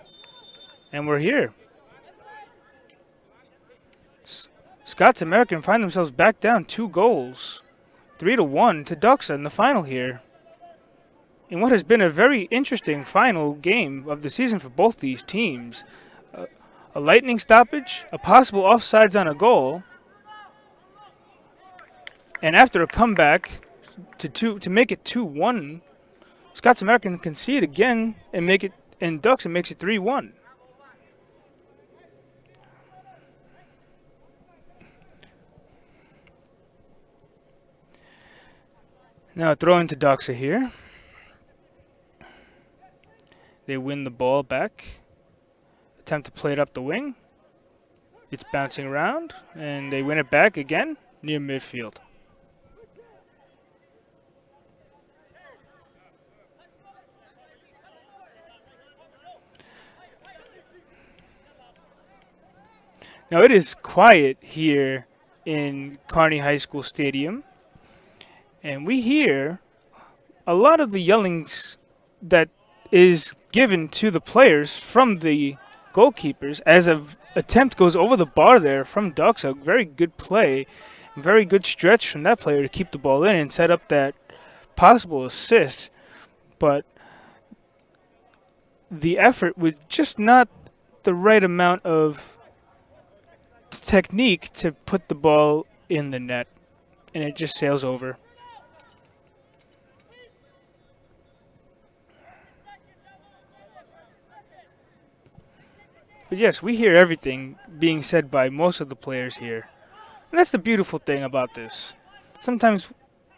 And we're here. Scots-American find themselves back down 2 goals. 3-1 to Doxa in the final here. In what has been a very interesting final game of the season for both these teams. A lightning stoppage, a possible offsides on a goal. And after a comeback to make it 2-1, Scots-American concede again and Doxa makes it 3-1. Now throw into Doxa here. They win the ball back. Attempt to play it up the wing. It's bouncing around, and they win it back again near midfield. Now it is quiet here in Kearney High School Stadium. And we hear a lot of the yellings that is given to the players from the goalkeepers as an attempt goes over the bar there from Doxa. Very good play, very good stretch from that player to keep the ball in and set up that possible assist. But the effort with just not the right amount of technique to put the ball in the net, and it just sails over. But yes, we hear everything being said by most of the players here. And that's the beautiful thing about this. Sometimes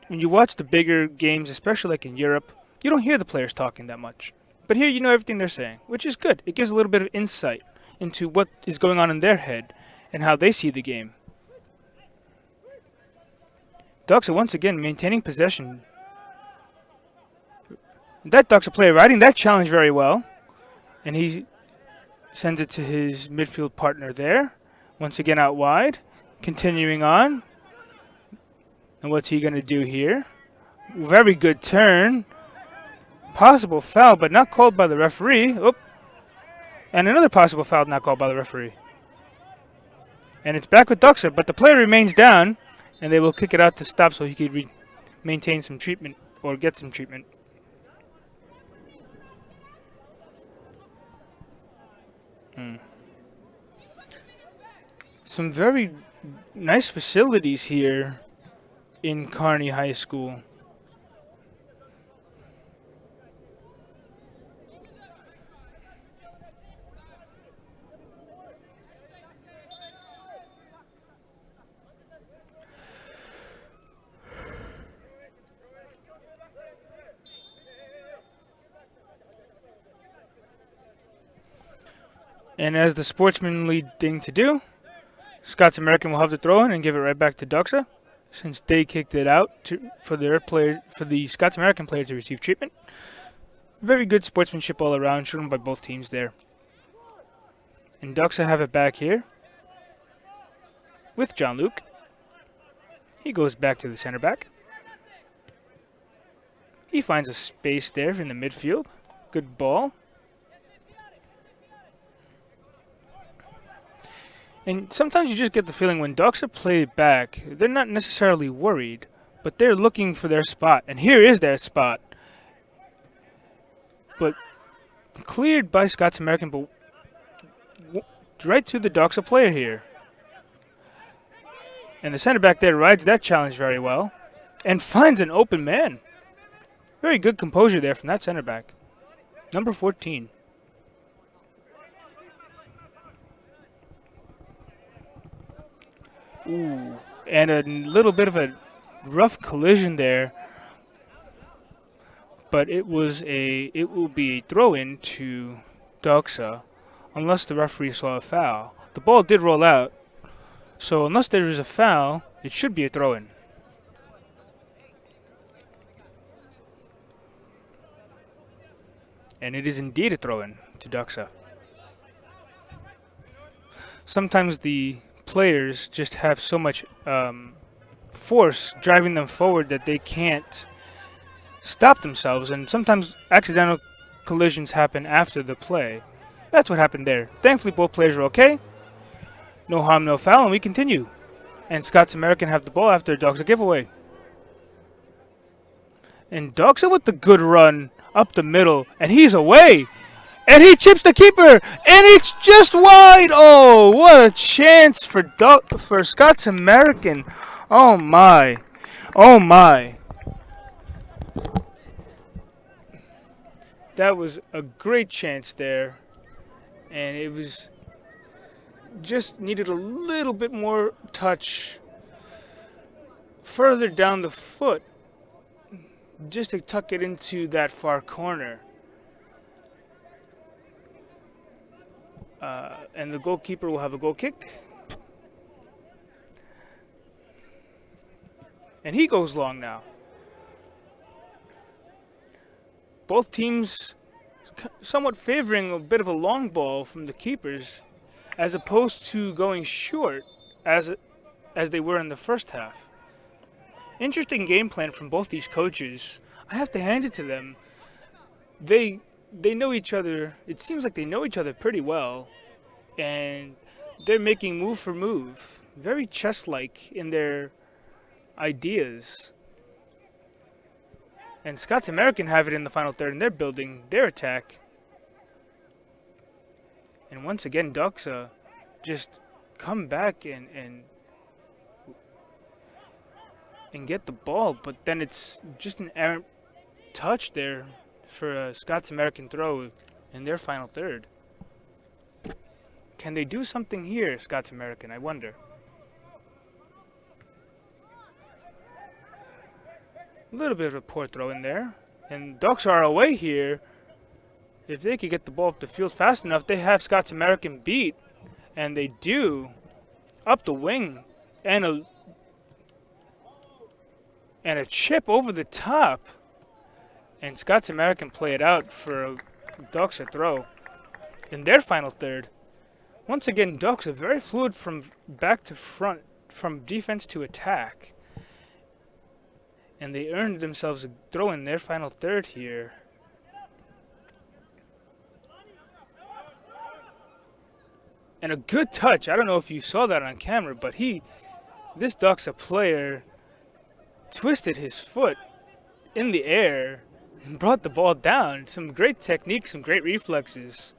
when you watch the bigger games, especially like in Europe, you don't hear the players talking that much. But here you know everything they're saying, which is good. It gives a little bit of insight into what is going on in their head and how they see the game. Doxa once again maintaining possession. That Doxa player riding that challenge very well. And he sends it to his midfield partner there. Once again out wide. Continuing on. And what's he going to do here? Very good turn. Possible foul, but not called by the referee. Oop. And another possible foul not called by the referee. And it's back with Doxa, but the player remains down, and they will kick it out to stop so he could maintain some treatment or get some treatment. Some very nice facilities here in Kearney High School. And as the sportsmanly thing to do, Scots-American will have the throw in and give it right back to Doxa, since they kicked it out for the Scots-American player to receive treatment. Very good sportsmanship all around, shown by both teams there. And Doxa have it back here with John Luke. He goes back to the center back. He finds a space there in the midfield. Good ball. And sometimes you just get the feeling when Doxa play it back, they're not necessarily worried, but they're looking for their spot. And here is their spot. But cleared by Scots-American, but right to the Doxa player here. And the center back there rides that challenge very well and finds an open man. Very good composure there from that center back. Number 14. Ooh, and a little bit of a rough collision there, but it will be a throw-in to Doxa, unless the referee saw a foul. The ball did roll out, so unless there is a foul, it should be a throw-in. And it is indeed a throw-in to Doxa. Sometimes the players just have so much force driving them forward that they can't stop themselves, and sometimes accidental collisions happen after the play. That's what happened there. Thankfully, both players are okay. No harm, no foul, and we continue. And Scots-American have the ball after a Doxa giveaway. And Doxa with the good run up the middle, and he's away. And he chips the keeper, and it's just wide. Oh, what a chance for Scots-American. Oh my, oh my. That was a great chance there, and it was just needed a little bit more touch further down the foot just to tuck it into that far corner. And the goalkeeper will have a goal kick. And he goes long now. Both teams somewhat favoring a bit of a long ball from the keepers as opposed to going short as they were in the first half. Interesting game plan from both these coaches. I have to hand it to them. They know each other. It seems like they know each other pretty well. And they're making move for move. Very chess-like in their ideas. And Scots-American have it in the final third, and they're building their attack. And once again, Doxa just come back and get the ball. But then it's just an errant touch there for a Scots-American throw in their final third. Can they do something here, Scots-American? I wonder. A little bit of a poor throw in there. And Doxa are away here. If they could get the ball up the field fast enough, they have Scots-American beat. And they do. Up the wing. And a chip over the top. And Scots-American play it out for a Doxa throw in their final third. Once again, Doxa very fluid from back to front from defense to attack. And they earned themselves a throw in their final third here. And a good touch. I don't know if you saw that on camera, but this Doxa player twisted his foot in the air and brought the ball down. Some great technique, some great reflexes.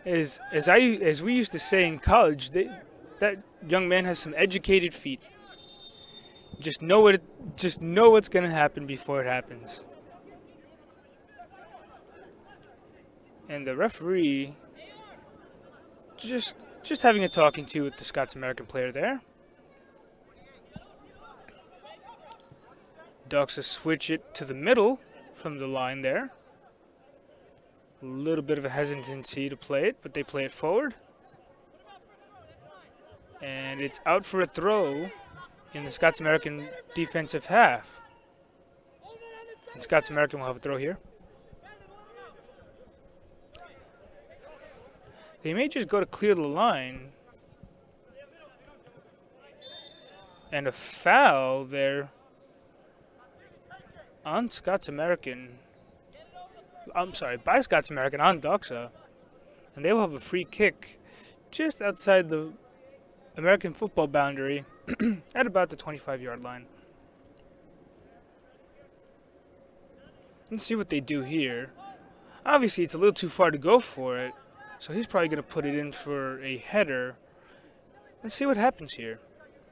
As we used to say in college, that young man has some educated feet. Just know what's going to happen before it happens. And the referee just having a talking to with the Scots-American player there. Doxa switch it to the middle from the line there. A little bit of a hesitancy to play it, but they play it forward. And it's out for a throw in the Scots-American defensive half. The Scots-American will have a throw here. They may just go to clear the line. And a foul there on Scots-American. I'm sorry, by Scots-American on Doxa. And they will have a free kick just outside the American football boundary at about the 25-yard line. Let's see what they do here. Obviously, it's a little too far to go for it. So he's probably going to put it in for a header. Let's see what happens here.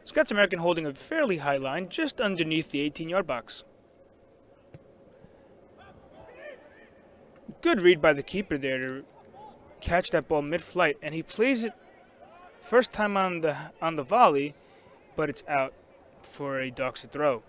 Scots-American holding a fairly high line just underneath the 18-yard box. Good read by the keeper there to catch that ball mid-flight, and he plays it first time on the volley, but it's out for a Doxa throw.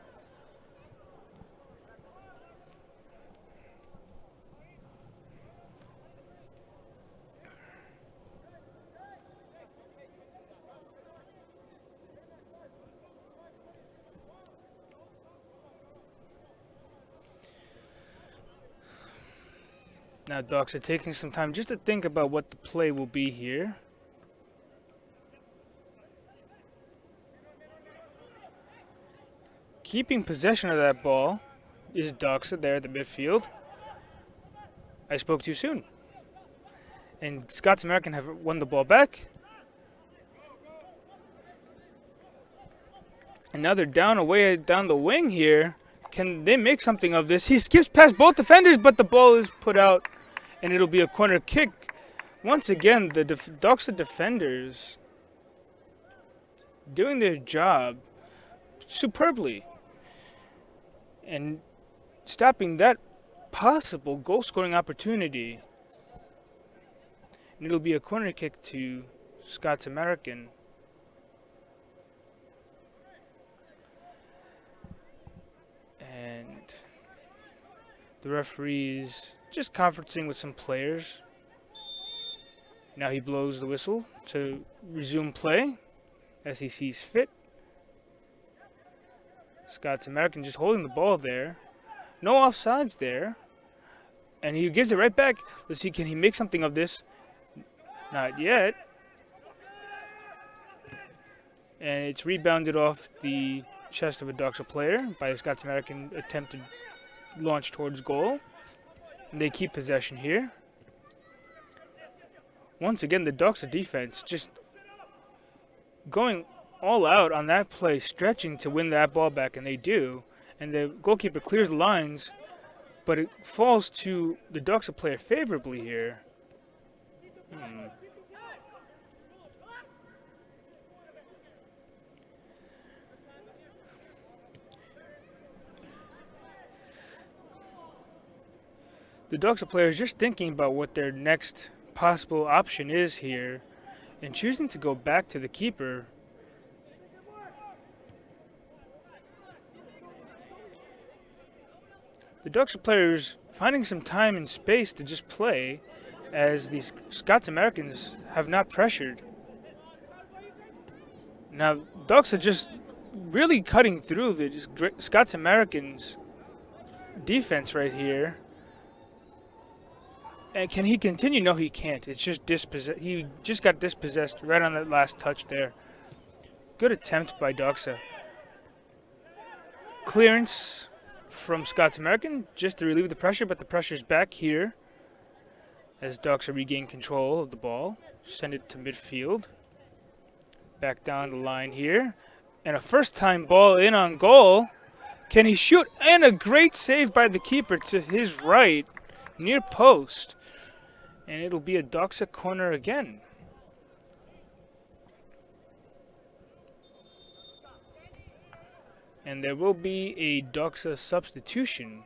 Now Doxa taking some time just to think about what the play will be here. Keeping possession of that ball is Doxa there at the midfield. I spoke too soon. And Scots-American have won the ball back. And now they're away down the wing here. Can they make something of this? He skips past both defenders, but the ball is put out. And it'll be a corner kick. Once again, the Doxa defenders doing their job superbly. And stopping that possible goal-scoring opportunity. And it'll be a corner kick to Scots-American. And the referee's just conferencing with some players. Now he blows the whistle to resume play as he sees fit. Scots-American just holding the ball there. No offsides there. And he gives it right back. Let's see, can he make something of this? Not yet. And it's rebounded off the chest of a Doxa player by a Scots-American attempted launch towards goal. And they keep possession here. Once again, the Doxa defense just going all out on that play, stretching to win that ball back, and they do. And the goalkeeper clears the lines, but it falls to the Doxa player favorably here. The Doxa player is just thinking about what their next possible option is here and choosing to go back to the keeper. The Doxa players finding some time and space to just play as these Scots-Americans have not pressured. Now, Doxa just really cutting through the Scots-Americans' defense right here. And can he continue? No, he can't. It's just dispossessed. He just got dispossessed right on that last touch there. Good attempt by Doxa. Clearance from Scots-American just to relieve the pressure, but the pressure's back here as Doxa regain control of the ball. Send it to midfield. Back down the line here. And a first-time ball in on goal. Can he shoot? And a great save by the keeper to his right, near post. And it'll be a Doxa corner again. And there will be a Doxa substitution.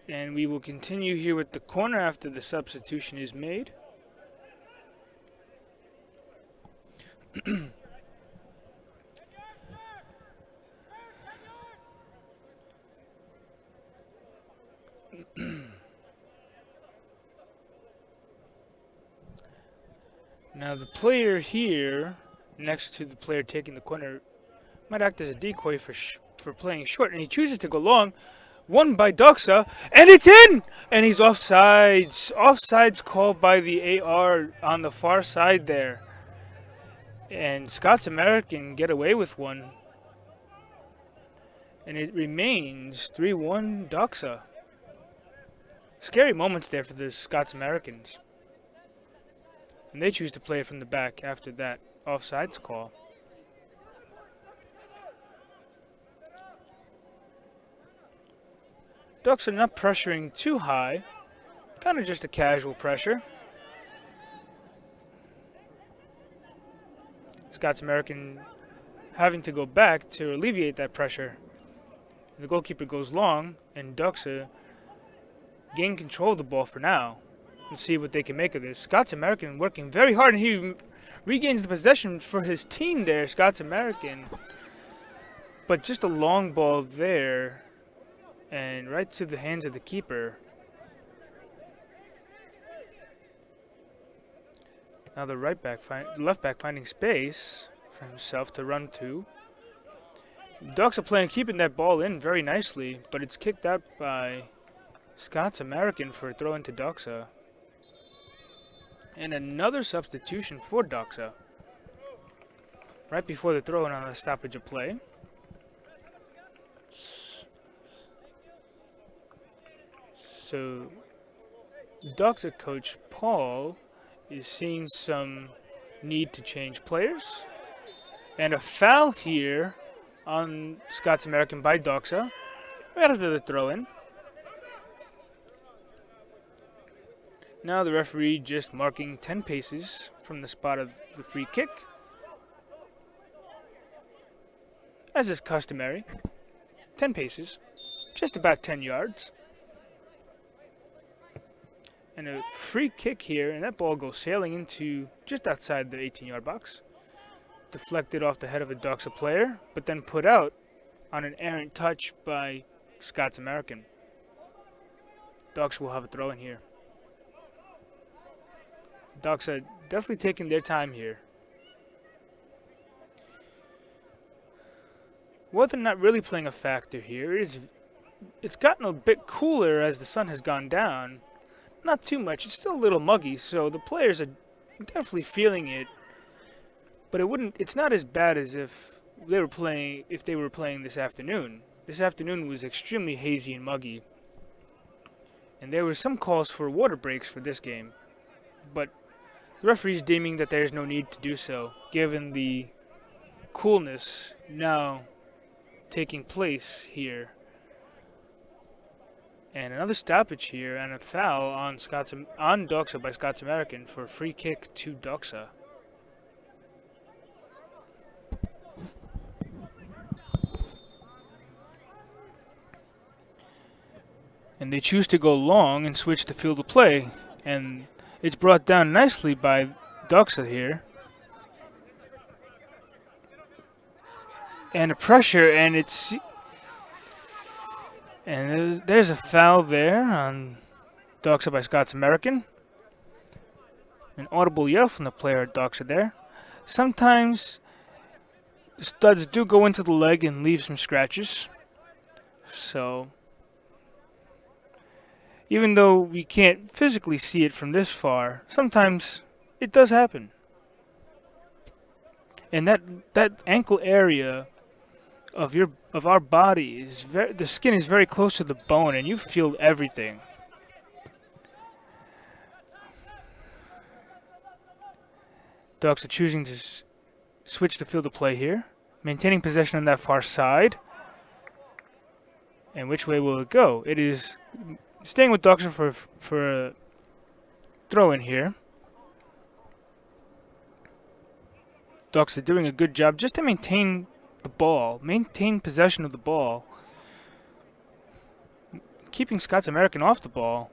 And we will continue here with the corner after the substitution is made. Now the player here, next to the player taking the corner, might act as a decoy for playing short, and he chooses to go long. Won by Doxa, and it's in! And he's offsides. Offsides called by the AR on the far side there. And Scots-American get away with one. And it remains 3-1 Doxa. Scary moments there for the Scots-Americans. And they choose to play it from the back after that offsides call. Doxa not pressuring too high. Kind of just a casual pressure. Scots-American having to go back to alleviate that pressure. The goalkeeper goes long, and Doxa gain control of the ball for now. Let's see what they can make of this. Scots-American working very hard, and he regains the possession for his team there, Scots-American. But just a long ball there, and right to the hands of the keeper. Now the left back finding space for himself to run to. Doxa playing, keeping that ball in very nicely, but it's kicked out by Scots-American for a throw into Doxa. And another substitution for Doxa. Right before the throw in on a stoppage of play. So Doxa coach Paul is seeing some need to change players. And a foul here on Scots-American by Doxa right after the throw-in. Now the referee just marking 10 paces from the spot of the free kick. As is customary, 10 paces, just about 10 yards. And a free kick here, and that ball goes sailing into just outside the 18-yard box. Deflected off the head of a Doxa player, but then put out on an errant touch by Scots-American. Doxa will have a throw in here. Doxa definitely taking their time here. Weather not really playing a factor here. It's gotten a bit cooler as the sun has gone down. Not too much. It's still a little muggy, so the players are definitely feeling it. But it's not as bad as if they were playing this afternoon. This afternoon was extremely hazy and muggy. And there were some calls for water breaks for this game. But the referee's deeming that there's no need to do so, given the coolness now taking place here. And another stoppage here and a foul on Doxa by Scots-American for a free kick to Doxa. And they choose to go long and switch the field of play. And it's brought down nicely by Doxa here. And a pressure, and there's a foul there on Doxa by Scots-American. An audible yell from the player at Doxa there. Sometimes studs do go into the leg and leave some scratches. So, even though we can't physically see it from this far, sometimes it does happen. And that ankle area of our body is the skin is very close to the bone, and you feel everything. Doxa choosing to switch the field of play here, maintaining possession on that far side. And which way will it go? It is staying with Doxa for a throw in here. Doxa doing a good job just to maintain the ball, maintain possession of the ball, keeping Scots-American off the ball.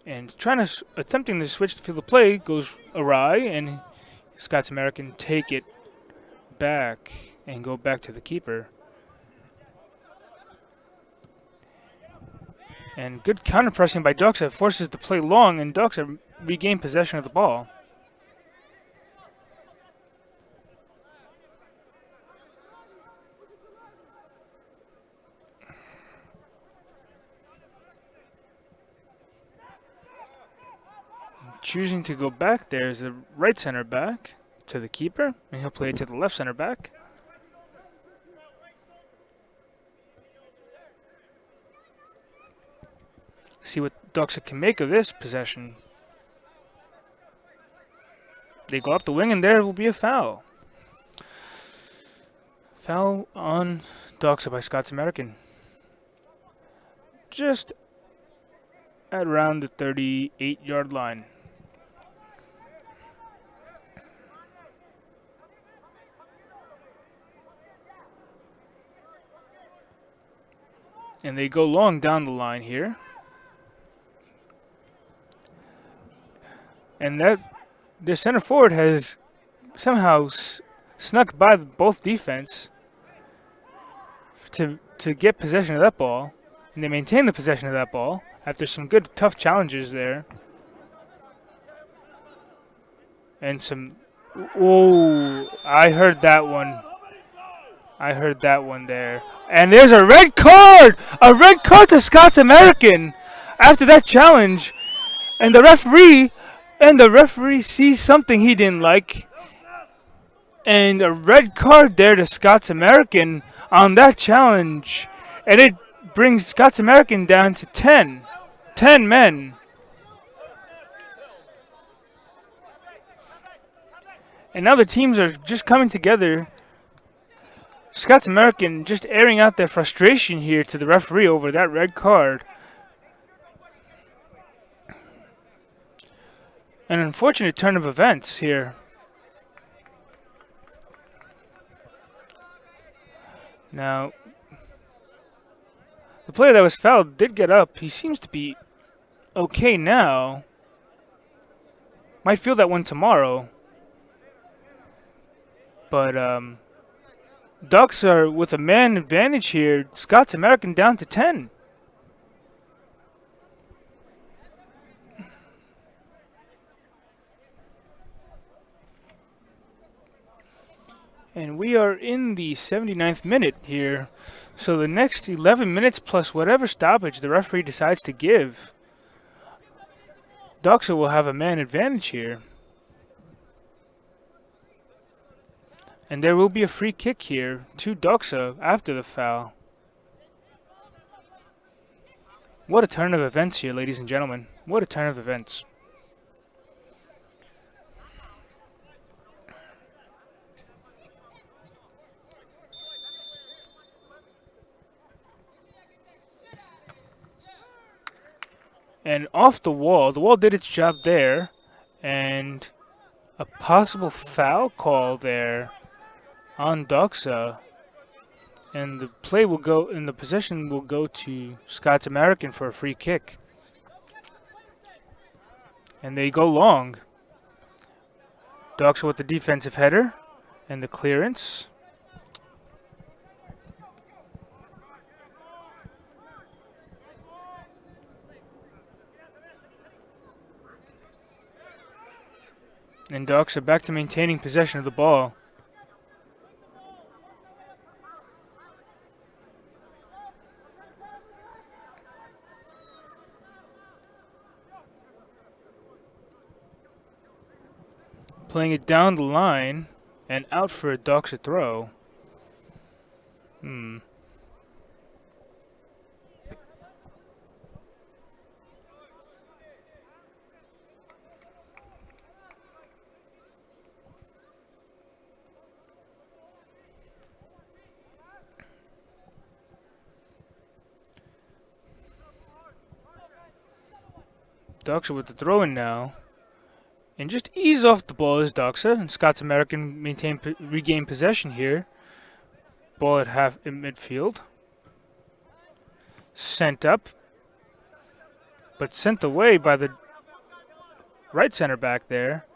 And attempting to switch the field of play goes awry, and Scots-American take it back and go back to the keeper. And good counter pressing by Doxa forces the play long, and Doxa regain possession of the ball. Choosing to go back there is the right center back to the keeper, and he'll play it to the left center back. See what Doxa can make of this possession. They go up the wing, and there will be a foul. Foul on Doxa by Scots-American. Just at around the 38-yard line. And they go long down the line here. And the center forward has somehow snuck by both defense to get possession of that ball. And they maintain the possession of that ball after some good, tough challenges there. And some... Oh, I heard that one. I heard that one there. And there's a red card! A red card to Scots-American after that challenge. And the referee sees something he didn't like. And a red card there to Scots-American on that challenge. And it brings Scots-American down to 10. 10 men. And now the teams are just coming together. Scots-American just airing out their frustration here to the referee over that red card. An unfortunate turn of events here. Now, the player that was fouled did get up. He seems to be okay now. Might feel that one tomorrow. But, Ducks are with a man advantage here. Scots-American down to 10. And we are in the 79th minute here. So the next 11 minutes plus whatever stoppage the referee decides to give, Doxa will have a man advantage here. And there will be a free kick here to Doxa after the foul. What a turn of events here, ladies and gentlemen. What a turn of events. And off the wall did its job there, and a possible foul call there on Doxa, and the play will go, and the possession will go to Scots-American for a free kick. And they go long. Doxa with the defensive header and the clearance. And Doxa back to maintaining possession of the ball. Playing it down the line and out for a Doxa throw. Doxa with the throw in now. And just ease off the ball is Doxa. And Scots-American regain possession here. Ball at in midfield. Sent up. But sent away by the right center back there.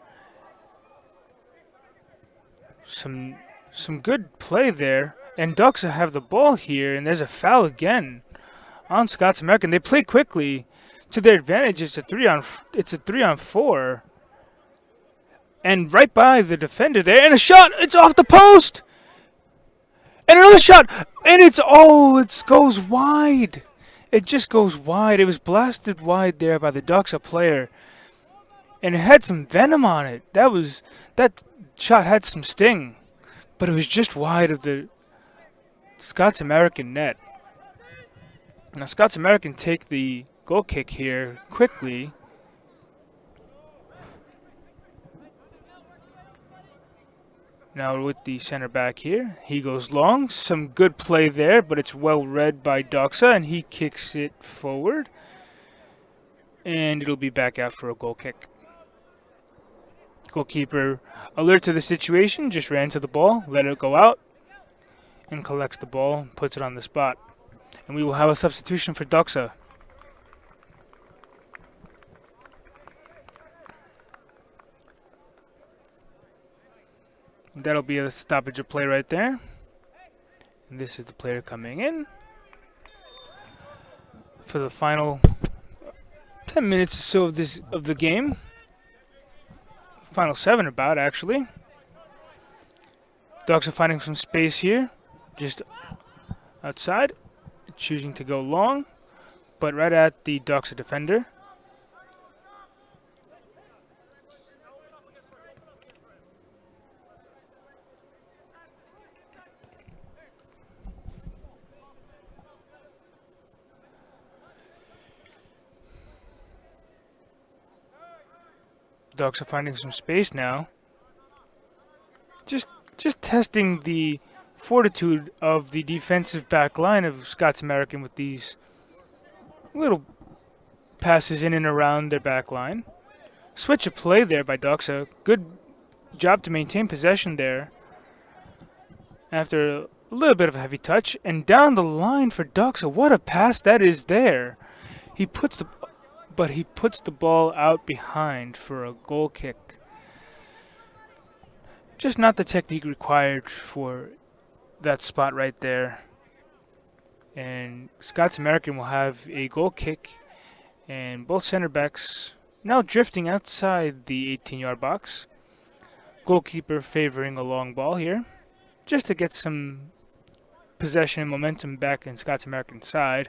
Some good play there. And Doxa have the ball here. And there's a foul again on Scots-American. They play quickly. To their advantage, it's a 3-on-4. And right by the defender there, and a shot! It's off the post! And another shot! And it goes wide! It just goes wide. It was blasted wide there by the Doxa player. And it had some venom on it. That shot had some sting. But it was just wide of the Scots-American net. Now Scots-American take the goal kick here quickly. Now with the center back here, he goes long. Some good play there, but it's well read by Doxa, and he kicks it forward. And it'll be back out for a goal kick. Goalkeeper, alert to the situation, just ran to the ball, let it go out, and collects the ball, puts it on the spot. And we will have a substitution for Doxa. That'll be a stoppage of play right there. And this is the player coming in for the final 10 minutes or so of the game. Final 7 about, actually. Dogs are finding some space here, just outside, choosing to go long, but right at the Doxa defender. Dogs are finding some space now. Just testing the fortitude of the defensive back line of Scots-American with these little passes in and around their back line. Switch of play there by Doxa. Good job to maintain possession there after a little bit of a heavy touch. And down the line for Doxa. What a pass that is there. He puts the ball out behind for a goal kick. Just not the technique required for that spot right there. And Scots-American will have a goal kick, and both center backs now drifting outside the 18-yard box. Goalkeeper favoring a long ball here, just to get some possession and momentum back in Scots-American's side.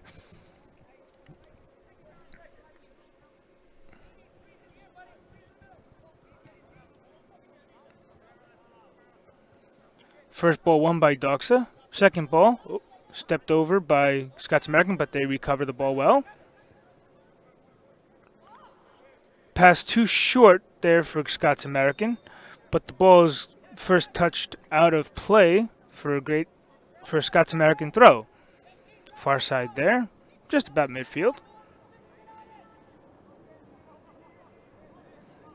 First ball won by Doxa. Second ball stepped over by Scots-American, but they recover the ball well. Pass too short there for Scots-American, but the ball is first touched out of play for a Scots-American throw. Far side there, just about midfield.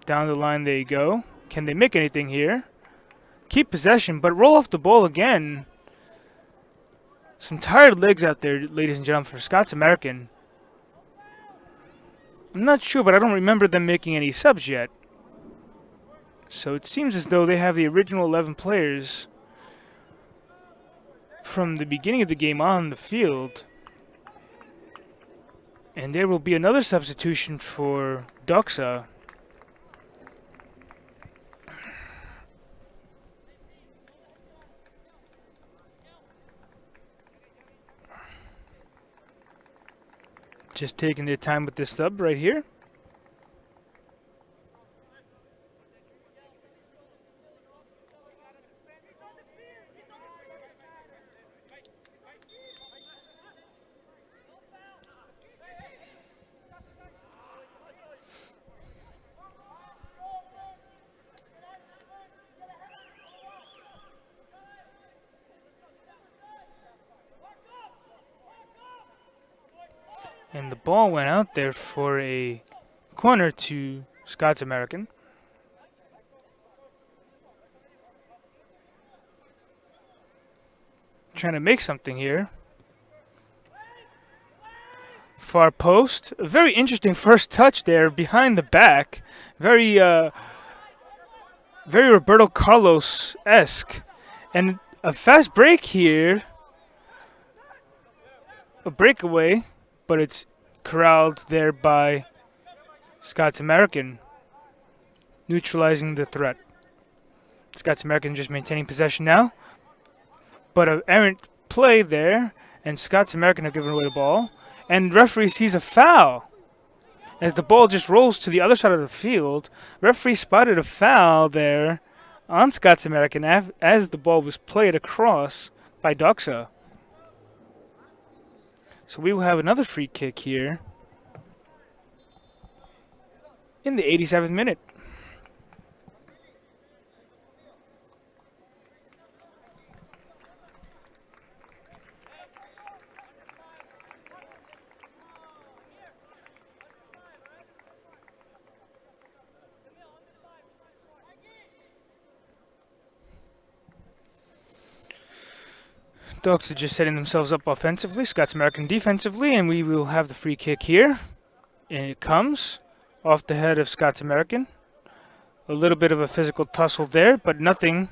Down the line they go. Can they make anything here? Keep possession, but roll off the ball again. Some tired legs out there, ladies and gentlemen, for Scots-American. I'm not sure, but I don't remember them making any subs yet. So it seems as though they have the original 11 players from the beginning of the game on the field. And there will be another substitution for Doxa. Just taking their time with this sub right here. And the ball went out there for a corner to Scots-American. Trying to make something here. Far post. A very interesting first touch there behind the back. Very Roberto Carlos-esque. And a fast break here. A breakaway. But it's corralled there by Scots-American, neutralizing the threat. Scots-American just maintaining possession now, but an errant play there, and Scots-American have given away the ball, and referee sees a foul as the ball just rolls to the other side of the field. Referee spotted a foul there on Scots-American as the ball was played across by Doxa. So we will have another free kick here in the 87th minute. Dogs are just setting themselves up offensively, Scots-American defensively, and we will have the free kick here. And it comes off the head of Scots-American. A little bit of a physical tussle there, but nothing.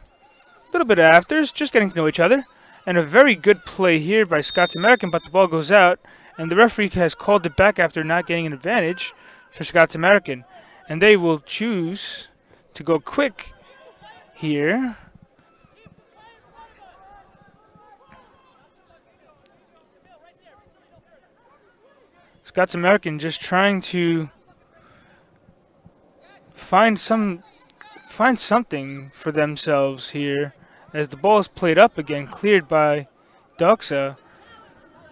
A little bit of afters, just getting to know each other. And a very good play here by Scots-American, but the ball goes out, and the referee has called it back after not getting an advantage for Scots-American. And they will choose to go quick here. Scots-American just trying to find something for themselves here as the ball is played up again, cleared by Doxa,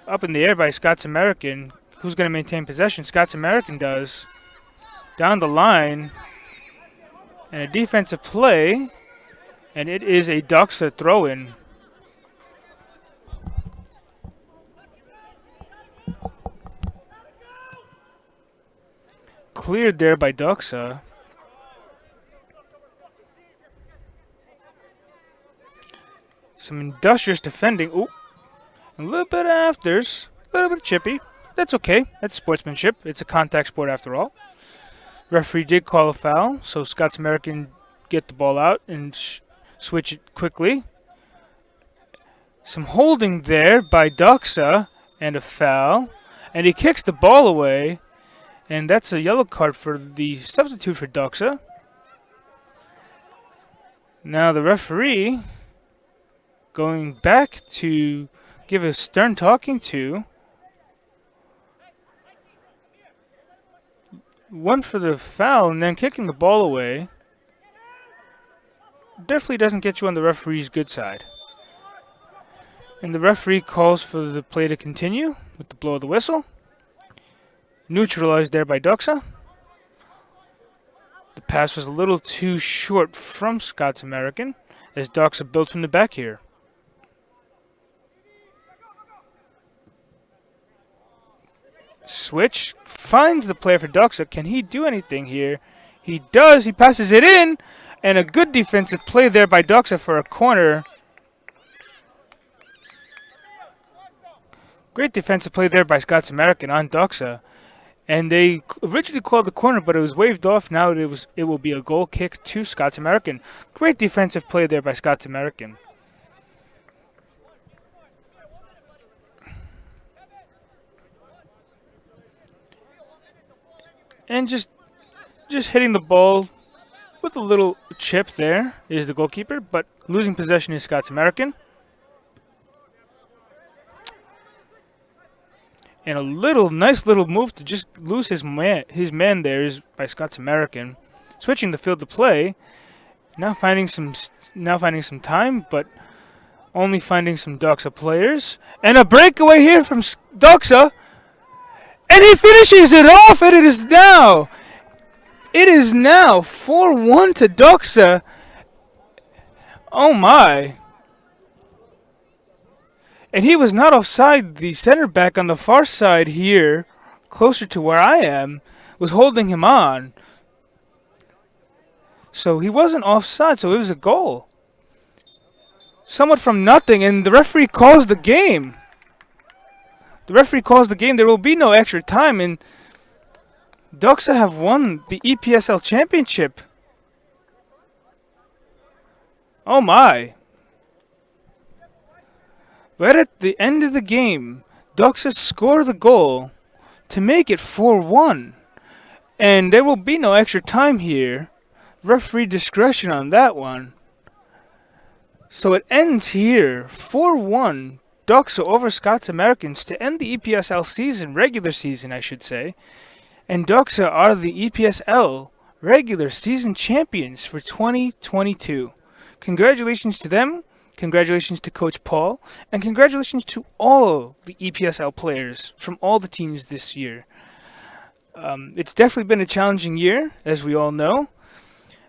up in the air by Scots-American. Who's going to maintain possession? Scots-American does. Down the line, and a defensive play, and it is a Doxa throw-in. Cleared there by Doxa. Some industrious defending. Ooh. A little bit of afters. A little bit chippy. That's okay. That's sportsmanship. It's a contact sport after all. Referee did call a foul, so Scots-American get the ball out and switch it quickly. Some holding there by Doxa and a foul. And he kicks the ball away. And that's a yellow card for the substitute for Doxa. Now the referee going back to give a stern talking to. One for the foul and then kicking the ball away. Definitely doesn't get you on the referee's good side. And the referee calls for the play to continue with the blow of the whistle. Neutralized there by Doxa. The pass was a little too short from Scots-American as Doxa built from the back here. Switch finds the player for Doxa. Can he do anything here? He does. He passes it in, and a good defensive play there by Doxa for a corner. Great defensive play there by Scots-American on Doxa. And they originally called the corner, but it was waved off. Now it will be a goal kick to Scots-American. Great defensive play there by Scots-American. And just hitting the ball with a little chip there is the goalkeeper, but losing possession is Scots-American. And a nice little move to just lose his man there is by Scots-American, switching the field to play. Now finding some time, but only finding some Doxa players. And a breakaway here from Doxa. And he finishes it off, and it is now 4-1 to Doxa. Oh my. And he was not offside. The center back on the far side here, closer to where I am, was holding him on. So he wasn't offside, so it was a goal. Somewhat from nothing, and the referee calls the game. There will be no extra time, and Doxa have won the EPSL Championship. Oh my. But at the end of the game, Doxa score the goal to make it 4-1. And there will be no extra time here. Referee discretion on that one. So it ends here, 4-1, Doxa over Scots-Americans to end the EPSL season, regular season I should say. And Doxa are the EPSL regular season champions for 2022. Congratulations to them. Congratulations to Coach Paul, and congratulations to all the EPSL players from all the teams this year. It's definitely been a challenging year, as we all know.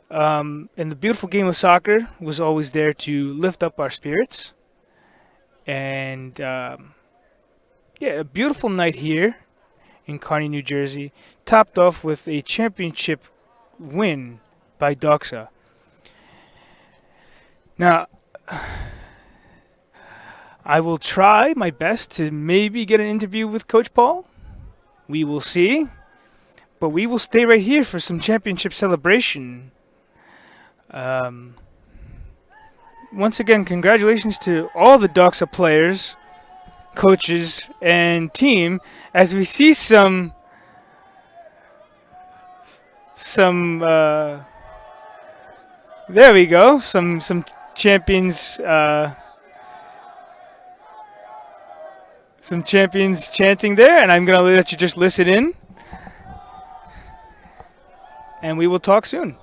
And the beautiful game of soccer was always there to lift up our spirits. And a beautiful night here in Kearney, New Jersey, topped off with a championship win by Doxa. Now, I will try my best to maybe get an interview with Coach Paul. We will see. But we will stay right here for some championship celebration. Once again, congratulations to all the Doxa players, coaches, and team as we see some there we go, some champions chanting there, and I'm going to let you just listen in, and we will talk soon.